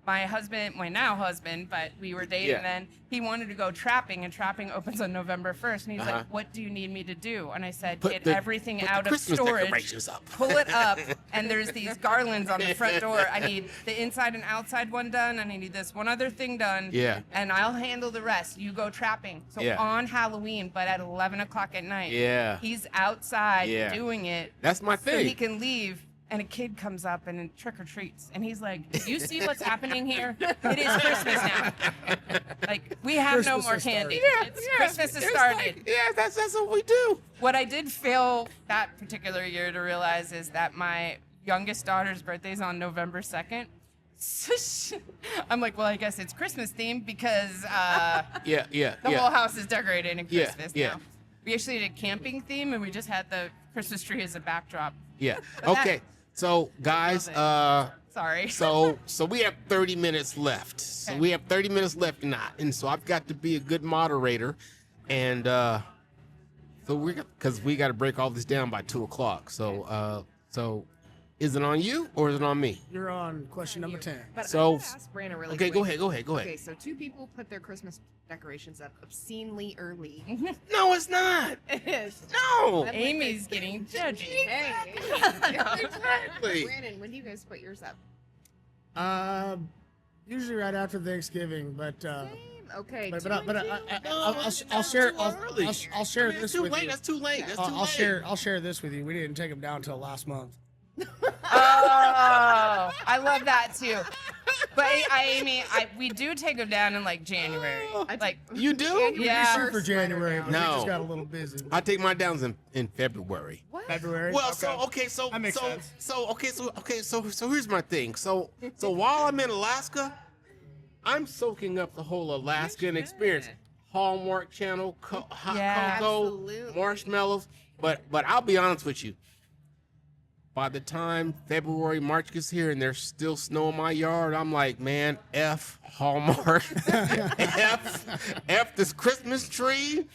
C: My husband, my now husband, but we were dating
B: Yeah.
C: then, he wanted to go trapping, and trapping opens on November 1st. And he's
B: Uh-huh.
C: like, what do you need me to do? And I said,
B: Put
C: get
B: the-
C: everything
B: put the
C: out of
B: Christmas
C: storage,
B: decorations up.
C: pull it up, and there's these garlands on the front door. I need the inside and outside one done, and I need this one other thing done.
B: Yeah.
C: And I'll handle the rest. You go trapping. So
B: Yeah.
C: on Halloween, but at 11 o'clock at night,
B: Yeah.
C: he's outside
B: Yeah.
C: doing it.
B: That's my
C: So he
B: thing.
C: can leave, and a kid comes up and trick or treats, and he's like, "Do you see what's happening here? It is Christmas now. Like we have
D: Christmas
C: no more
D: has
C: candy.
D: started.
C: Christmas has
B: It's
C: started."
B: like- yeah, that's what we do.
C: What I did fail that particular year to realize is that my youngest daughter's birthday is on November 2nd. I'm like, well, I guess it's Christmas themed because
B: Yeah.
C: the whole house is decorated in
B: Yeah,
C: Christmas
B: yeah.
C: now. We actually did a camping theme, and we just had the Christmas tree as a backdrop.
B: Yeah.
C: But
B: Okay. So guys,
C: Love Sorry.
B: so we have 30 minutes left. So
C: Okay.
B: we have 30 minutes left, and so I've got to be a good moderator, and so because we got to break all this down by 2:00. So is it on you or is it on me?
D: You're on question number 10.
E: But
B: So-
E: I gotta ask Brandon really
B: Okay,
E: quick.
B: go ahead.
E: Okay, so 2 people put their Christmas decorations up obscenely early.
B: No, it's not.
E: It is.
B: No.
C: Amy's getting judgy.
E: Hey.
B: Exactly.
E: Brandon, when do you guys put yours up?
D: Usually right after Thanksgiving, but
E: Same. Okay.
D: but,
E: two
D: but,
E: and
D: but
E: two.
D: I'll share
B: too early.
D: I'll share
B: That's
D: this
B: too
D: with
B: late.
D: you.
B: That's too late. That's too
D: I'll
B: late.
D: share this with you. We didn't take them down until last month.
C: Oh, I love that too. But we do take them down in like January. Like,
B: You do?
C: Yeah.
D: Shoot for January, but we
B: No.
D: just got a little busy.
B: I take my downs in February.
E: What?
D: February.
B: Well, so
D: That makes sense.
B: So here's my thing. So while I'm in Alaska, I'm soaking up the whole Alaskan experience. Hallmark Channel, hot
C: Yeah,
B: cocoa,
E: absolutely.
B: marshmallows. But I'll be honest with you. By the time February, March gets here and there's still snow in my yard, I'm like, man, F Hallmark, F this Christmas tree.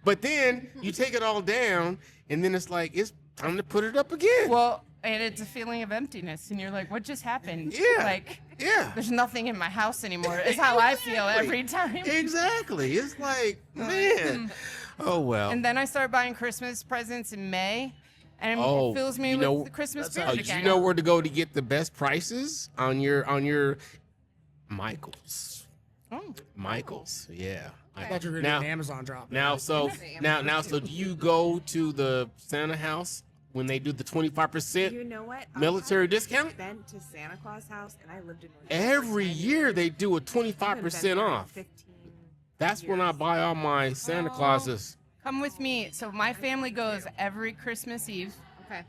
B: But then you take it all down, and then it's like, it's time to put it up again.
C: well, and it's a feeling of emptiness, and you're like, what just happened?
B: Yeah.
C: Like,
B: Yeah.
C: there's nothing in my house anymore. Is how I feel every time.
B: Exactly. It's like, man. Oh, well.
C: And then I start buying Christmas presents in May, and
B: Oh,
C: it fills me
B: you
C: with
B: know-
C: the Christmas
D: That's
C: spirit
D: how-
B: Do
C: again.
B: you know where to go to get the best prices on your Michaels?
C: Oh.
B: Michaels, yeah.
D: I thought you were
B: Now-
D: doing an Amazon drop.
B: Now, so so do you go to the Santa house when they do the 25%
E: You know what?
B: military
E: I've
B: discount?
E: been to Santa Claus house, and I lived in North
B: Every
E: Carolina.
B: year they do a
E: I haven't been
B: 25%
E: there in
B: off.
E: 15
B: That's when I
E: years.
B: buy all my Santa
C: Oh.
B: Clauses.
C: Come with me. So my family goes every Christmas Eve
E: Okay.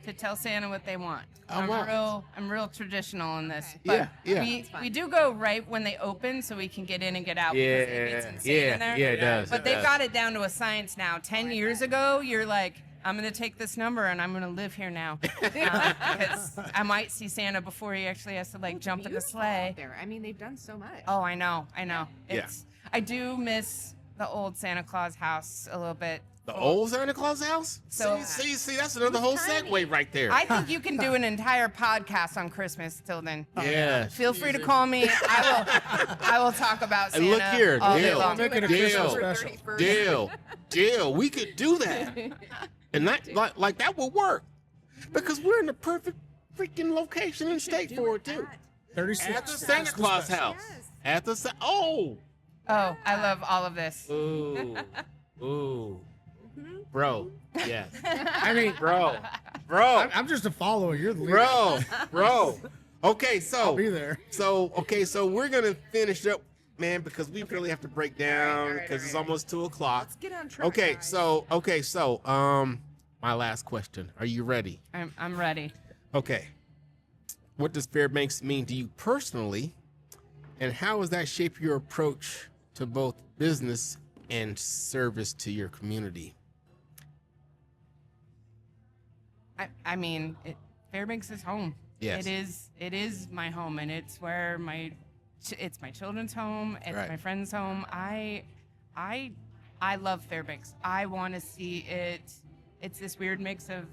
C: to tell Santa what they want.
B: Oh,
C: I'm
B: wow.
C: real traditional in this.
E: Okay.
C: But
B: Yeah.
C: we do go right when they open so we can get in and get out.
B: Yeah,
C: because it gets insane in there.
B: yeah, it does.
C: But
B: it
C: they've
B: does.
C: got it down to a science now. 10 years ago, you're like, I'm going to take this number and I'm going to live here now. Because I might see Santa before he actually has to like jump in the
E: Beautiful
C: sleigh.
E: out there. I mean, they've done so much.
C: Oh, I know.
B: Yeah.
C: I do miss the old Santa Claus house a little bit.
B: The old Santa Claus house?
C: So-
B: see, that's another whole segue right there.
C: I think you can do an entire podcast on Christmas till then.
B: yeah.
C: Feel free to call me. I will talk about Santa
B: And look here,
C: all day
B: Dale.
C: long.
D: Make it a
B: Dale.
D: Christmas special.
B: Deal, we could do that, and that like that would work, because we're in the perfect freaking location and state for it too.
D: 36.
B: At the Santa Claus house.
E: Yes.
B: At the oh,
C: Oh, I love all of this.
B: ooh, bro, yes,
D: I mean,
B: bro,
D: I'm just a follower. You're the leader.
B: bro. Okay,
D: I'll be there.
B: So we're gonna finish up, man, because we really have to break down
E: all right,
B: because it's
E: all right.
B: almost 2:00.
E: Let's get on track.
B: Okay,
E: guys.
B: so my last question. Are you ready?
C: I'm ready.
B: Okay. What does Fairbanks mean to you personally, and how does that shape your approach to both business and service to your community?
C: I mean, Fairbanks is home.
B: Yes.
C: It is my home, and it's where it's my children's home. It's
B: Right.
C: my friend's home. I love Fairbanks. I want to see it. It's this weird mix of,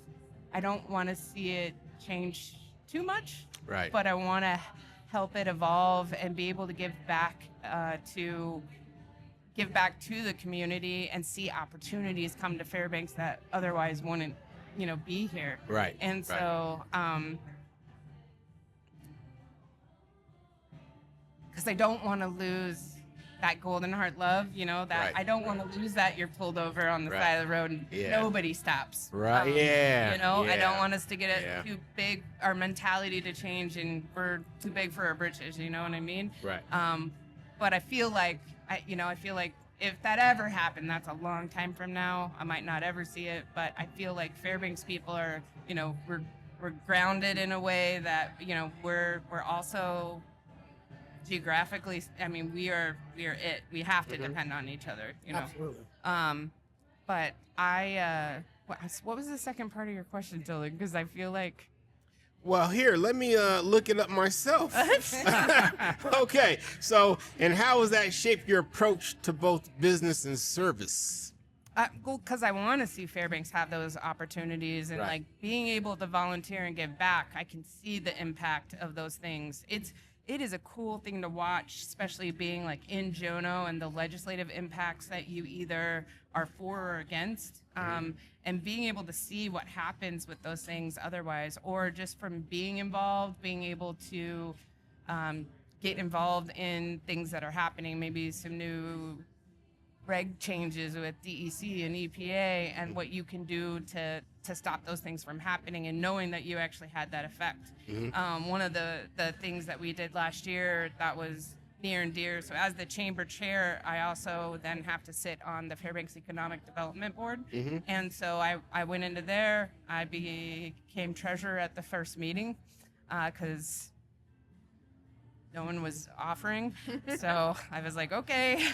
C: I don't want to see it change too much,
B: Right.
C: but I want to help it evolve and be able to give back to the community and see opportunities come to Fairbanks that otherwise wouldn't, be here.
B: Right.
C: And
B: right.
C: so, because I don't want to lose that golden heart love, that
B: Right.
C: I don't want to lose that. You're pulled over on the
B: Right.
C: side of the road and
B: Yeah.
C: nobody stops.
B: Right, yeah,
C: I don't
B: yeah.
C: want us to get it
B: Yeah.
C: too big, our mentality to change, and we're too big for our britches. You know what I mean?
B: Right.
C: But I feel like, if that ever happened, that's a long time from now. I might not ever see it, but I feel like Fairbanks people are, we're grounded in a way that, we're also geographically. I mean, we are it. We have to depend on each other.
D: Absolutely.
C: But what was the second part of your question, Dylan? Because I feel like.
B: Well, here, let me look it up myself. Okay, so, and how has that shaped your approach to both business and service?
C: Because I want to see Fairbanks have those opportunities and
B: Right.
C: like being able to volunteer and give back. I can see the impact of those things. It is a cool thing to watch, especially being like in Jono and the legislative impacts that you either are for or against, and being able to see what happens with those things otherwise, or just from being involved, being able to get involved in things that are happening, maybe some new reg changes with DEC and EPA and what you can do to stop those things from happening, and knowing that you actually had that effect. One of the things that we did last year that was near and dear. So as the chamber chair, I also then have to sit on the Fairbanks Economic Development Board. And so I went into there. I became treasurer at the first meeting because no one was offering. So I was like, okay.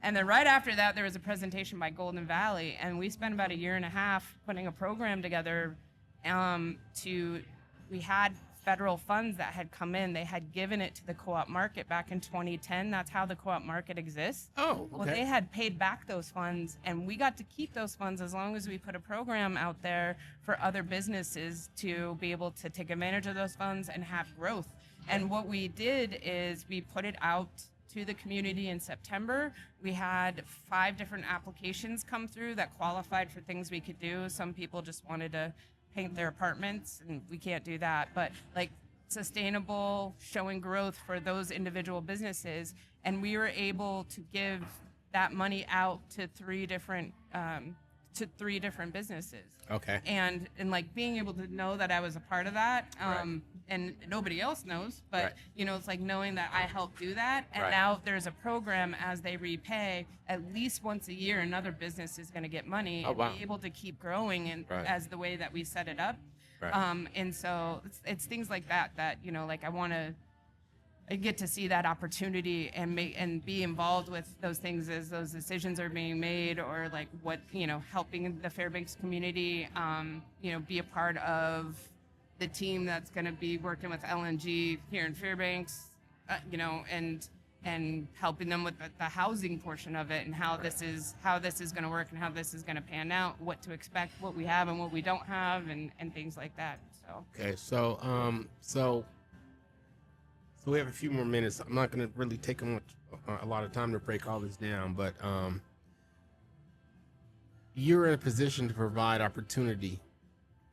C: And then right after that, there was a presentation by Golden Valley, and we spent about a year and a half putting a program together. We had federal funds that had come in. They had given it to the co-op market back in 2010. That's how the co-op market exists.
B: Oh, okay.
C: Well, they had paid back those funds, and we got to keep those funds as long as we put a program out there for other businesses to be able to take advantage of those funds and have growth. And what we did is we put it out to the community in September. We had 5 different applications come through that qualified for things we could do. Some people just wanted to paint their apartments, and we can't do that, but like sustainable, showing growth for those individual businesses. And we were able to give that money out to 3 different businesses.
B: Okay.
C: And like being able to know that I was a part of that, and nobody else knows, but you know, it's like knowing that I helped do that, and now there's a program as they repay at least once a year, another business is going to get money and be able to keep growing, and as the way that we set it up. And so it's things like that you know, like I get to see that opportunity and be involved with those things as those decisions are being made, or like what, you know, helping the Fairbanks community, you know, be a part of the team that's going to be working with LNG here in Fairbanks, you know, and helping them with the housing portion of it, and how this is going to work, and how this is going to pan out, what to expect, what we have and what we don't have, and things like that. So
B: okay, so we have a few more minutes. I'm not going to really take a lot of time to break all this down, but you're in a position to provide opportunity.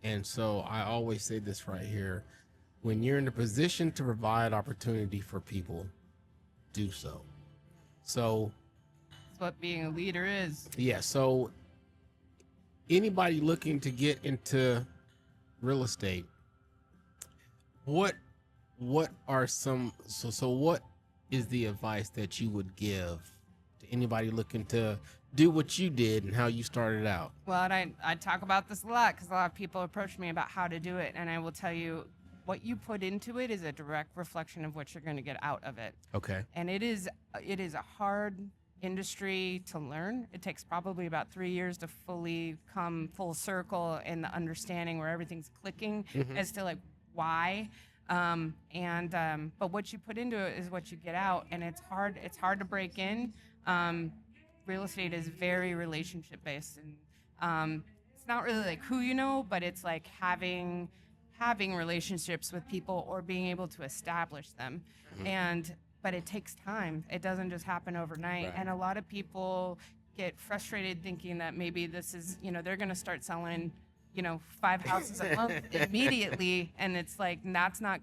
B: And so I always say this right here: when you're in a position to provide opportunity for people, do so. So
C: that's what being a leader is.
B: Yeah. So anybody looking to get into real estate, what are some, so what is the advice that you would give to anybody looking to do what you did and how you started out?
C: Well, and I talk about this a lot because a lot of people approach me about how to do it, and I will tell you, what you put into it is a direct reflection of what you're going to get out of it.
B: Okay.
C: And it is a hard industry to learn. It takes probably about 3 years to fully come full circle in the understanding where everything's clicking as to like why. But what you put into it is what you get out, and it's hard to break in. Real estate is very relationship based, and it's not really like who you know, but it's like having relationships with people or being able to establish them. But it takes time. It doesn't just happen overnight. And a lot of people get frustrated thinking that maybe this is, you know, they're going to start selling, you know, 5 houses a month immediately, and it's like that's not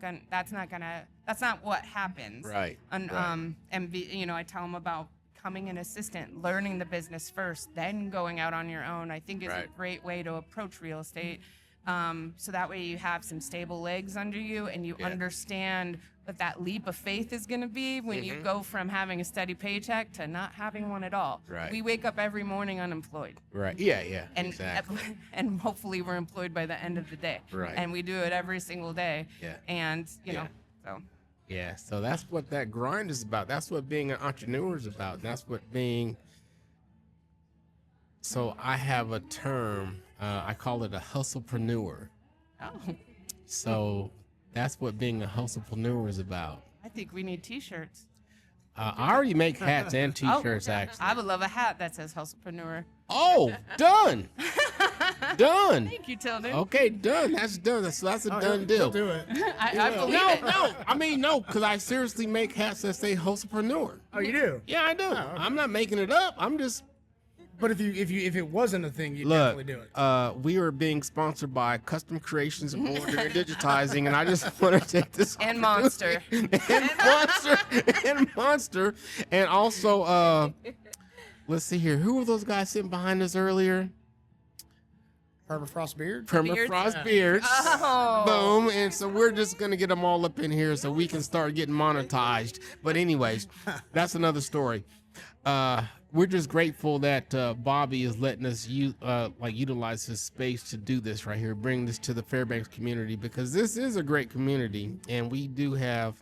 C: what happens. You know, I tell them about becoming an assistant, learning the business first, then going out on your own, I think is a great way to approach real estate. So that way you have some stable legs under you, and you understand what that leap of faith is going to be when you go from having a steady paycheck to not having one at all. We wake up every morning unemployed. And,
B: exactly.
C: And hopefully we're employed by the end of the day. And we do it every single day. And, you know, so.
B: Yeah, so that's what that grind is about. That's what being an entrepreneur is about. That's what being. So I have a term, I call it a hustlepreneur.
C: Oh.
B: So that's what being a hustlepreneur is about.
C: I think we need T-shirts.
B: I already make hats and T-shirts, actually.
C: I would love a hat that says hustlepreneur.
B: Oh, done. Done.
C: Thank you, Tilden.
B: Okay, done. That's done. That's a done deal.
D: Do it.
C: I believe it.
B: No. I mean, no, because I seriously make hats that say hustlepreneur.
D: Oh, you do?
B: Yeah, I do.
D: Oh, okay.
B: I'm not making it up. I'm just.
D: But if it wasn't a thing, you'd definitely do it.
B: We are being sponsored by Custom Creations of Order and Digitizing, and I just want to take this
C: And Monster.
B: and Monster, and also let's see here. Who were those guys sitting behind us earlier?
D: Permafrost beard.
B: Permafrost beards.
C: Oh.
B: Boom. And so we're just going to get them all up in here so we can start getting monetized. But anyways, that's another story. We're just grateful that Bobby is letting us utilize his space to do this right here, bring this to the Fairbanks community, because this is a great community, and we do have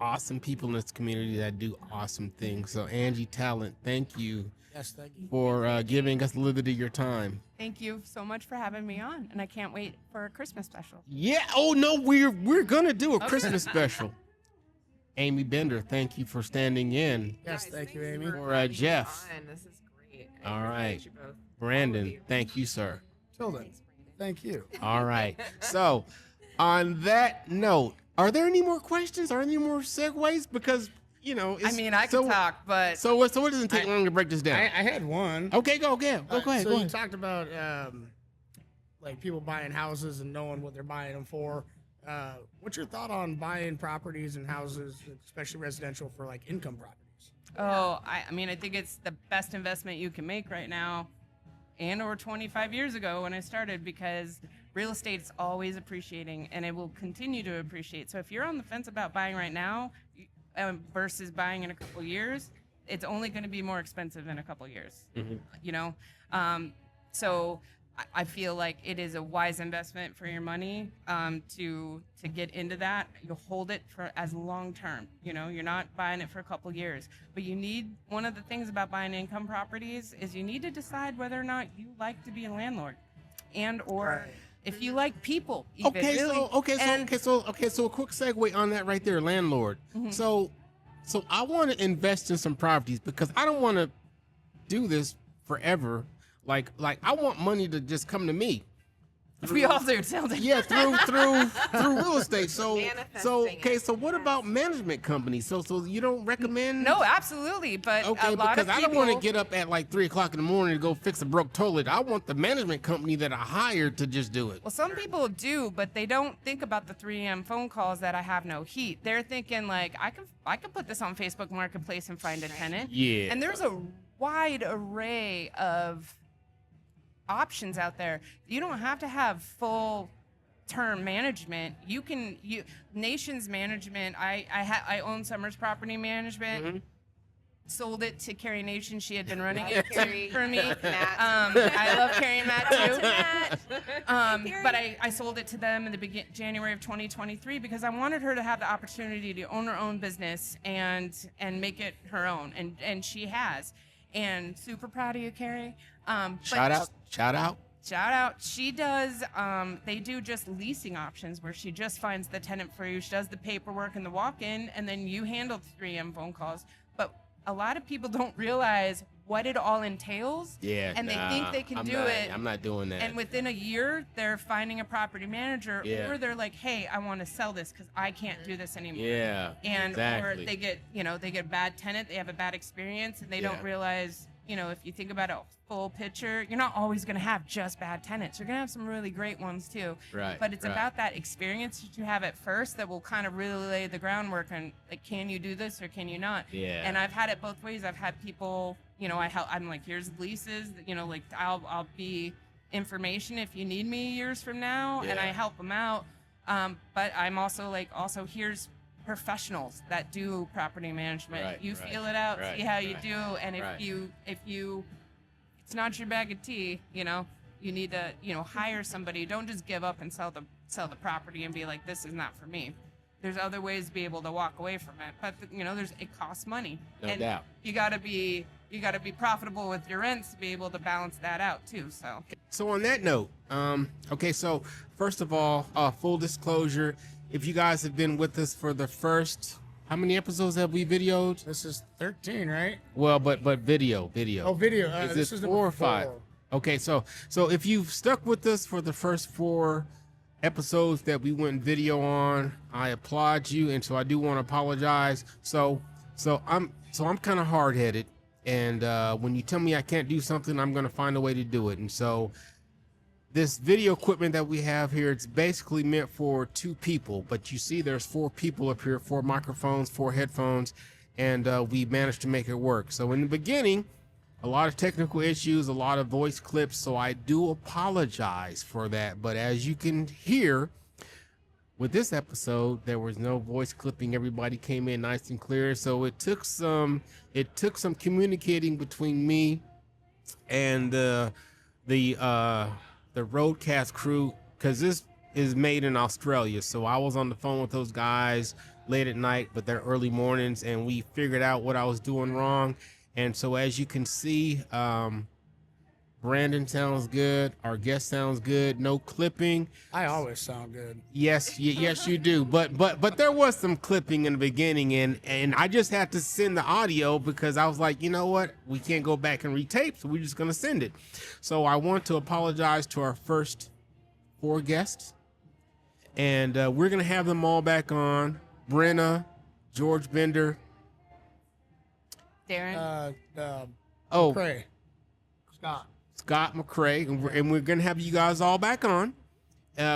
B: awesome people in this community that do awesome things. So Angie Tallant, thank you.
D: Yes, thank you.
B: For giving us a little bit of your time.
C: Thank you so much for having me on, and I can't wait for a Christmas special.
B: Yeah. Oh no, we're gonna do a Christmas special. Amy Bender, thank you for standing in.
D: Yes, thank you, Amy.
B: For Jeff.
E: This is great.
B: All right.
E: You both. All of
B: Brandon,
E: you.
B: thank you, sir.
D: Tilden,
E: Thanks, Brandon.
D: thank you.
B: All right. So, on that note, are there any more questions? Are there any more segues? Because it's,
C: I mean, I could talk, but
B: So what doesn't take long to break this down?
D: I had one.
B: Okay, go ahead. Go ahead.
D: So
B: Go
D: you
B: ahead.
D: talked about like people buying houses and knowing what they're buying them for. What's your thought on buying properties and houses, especially residential, for like income properties?
C: I mean, I think it's the best investment you can make right now, and or 25 years ago when I started, because real estate's always appreciating, and it will continue to appreciate. So if you're on the fence about buying right now versus buying in a couple years, it's only going to be more expensive in a couple years. So I feel like it is a wise investment for your money to get into that. You'll hold it for as long term. You're not buying it for a couple years. But one of the things about buying income properties is you need to decide whether or not you like to be a landlord, and or if you like people. Even, really.
B: So a quick segue on that right there, landlord. So I want to invest in some properties because I don't want to do this forever. Like I want money to just come to me.
C: We all do. Sounds like
B: Yeah, through real estate. So
E: Manifesting it.
B: so what about management companies? So you don't recommend?
C: No, absolutely. But
B: Okay,
C: a lot
B: because
C: of
B: I
C: people,
B: don't want to get up at like 3 o'clock in the morning to go fix a broke toilet. I want the management company that I hired to just do it.
C: Well, some people do, but they don't think about the 3 a.m. phone calls that I have no heat. They're thinking like, I can put this on Facebook Marketplace and find a tenant.
B: Yeah.
C: And there's a wide array of options out there. You don't have to have full term management. Nations Management. I own Summers Property Management. Sold it to Carrie Nation. She had been running it
E: Carrie.
C: for me.
E: Matt.
C: I love Carrie and Matt too.
E: Matt.
C: But I sold it to them in the January of 2023 because I wanted her to have the opportunity to own her own business and make it her own, and she has. And super proud of you, Carrie.
B: Shout out.
C: Shout out. She does, they do just leasing options where she just finds the tenant for you. She does the paperwork and the walk-in, and then you handle the 3 a.m. phone calls. But a lot of people don't realize what it all entails.
B: Yeah.
C: And they think they can do it.
B: I'm not doing that.
C: And within a year, they're finding a property manager,
B: Yeah.
C: or they're like, hey, I want to sell this because I can't do this anymore.
B: Yeah.
C: And
B: exactly.
C: or they get a bad tenant, they have a bad experience, and they
B: Yeah.
C: don't realize, if you think about a full picture, you're not always going to have just bad tenants. You're going to have some really great ones too.
B: Right,
C: But it's
B: right.
C: about that experience that you have at first that will kind of really lay the groundwork on, like, can you do this or can you not?
B: Yeah.
C: And I've had it both ways. I've had people, I'm like, here's leases, like I'll be information if you need me years from now, and I
B: Yeah.
C: help them out. But I'm also here's professionals that do property management.
B: Right,
C: You
B: right,
C: feel it out,
B: right,
C: see how you
B: right,
C: do, and if
B: right.
C: you it's not your bag of tea, you need to, hire somebody. Don't just give up and sell the property and be like, this is not for me. There's other ways to be able to walk away from it, but it costs money.
B: No
C: and
B: doubt.
C: You gotta be profitable with your rents to be able to balance that out too.
B: So on that note, so first of all, full disclosure, if you guys have been with us for the first, how many episodes have we videoed?
D: This is 13, right?
B: Well, but video.
D: Oh, video.
B: Is
D: This
B: it
D: is
B: 4
D: number
B: or 5?
D: 4.
B: Okay, so if you've stuck with us for the first 4 episodes that we went video on, I applaud you, and so I do want to apologize. So I'm kind of hard-headed, and when you tell me I can't do something, I'm gonna find a way to do it. And so this video equipment that we have here, it's basically meant for 2 people, but you see there's 4 people up here, 4 microphones, 4 headphones, and we managed to make it work. So in the beginning, a lot of technical issues, a lot of voice clips, so I do apologize for that. But as you can hear, with this episode, there was no voice clipping. Everybody came in nice and clear. So it took some communicating between me and the Roadcast crew, because this is made in Australia. So I was on the phone with those guys late at night, but they're early mornings, and we figured out what I was doing wrong. And so as you can see, Brandon sounds good. Our guest sounds good. No clipping.
D: I always sound good.
B: Yes, yes, you do. But there was some clipping in the beginning, and I just had to send the audio because I was like, you know what? We can't go back and retape, so we're just gonna send it. So I want to apologize to our first 4 guests, and we're gonna have them all back on. Brenna, George Bender,
C: Darren.
D: McCrae.
B: Scott McCrae, and we're gonna have you guys all back on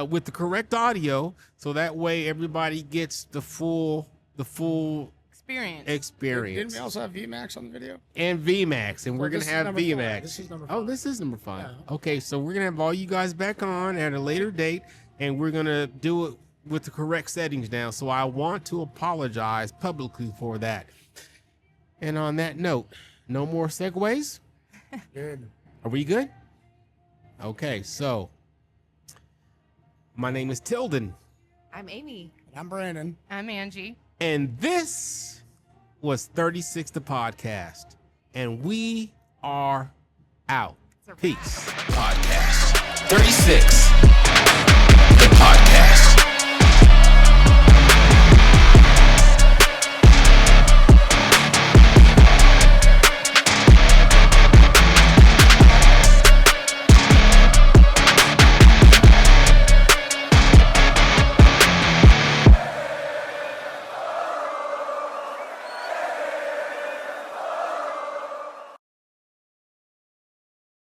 B: with the correct audio, so that way everybody gets the full experience.
D: Didn't we also have VMAX on the video?
B: And VMAX, and we're gonna have VMAX.
D: This is number 5.
B: Oh, this is number 5.
D: Yeah.
B: Okay, so we're gonna have all you guys back on at a later date, and we're gonna do it with the correct settings now. So I want to apologize publicly for that. And on that note, no more segues.
D: Good.
B: Are we good? Okay, so my name is Tilden,
E: I'm Amy.
D: And I'm Brandon.
C: I'm Angie.
B: and this was 36 the podcast, and we are out.
E: It's a wrap.
B: Peace.
A: Podcast 36.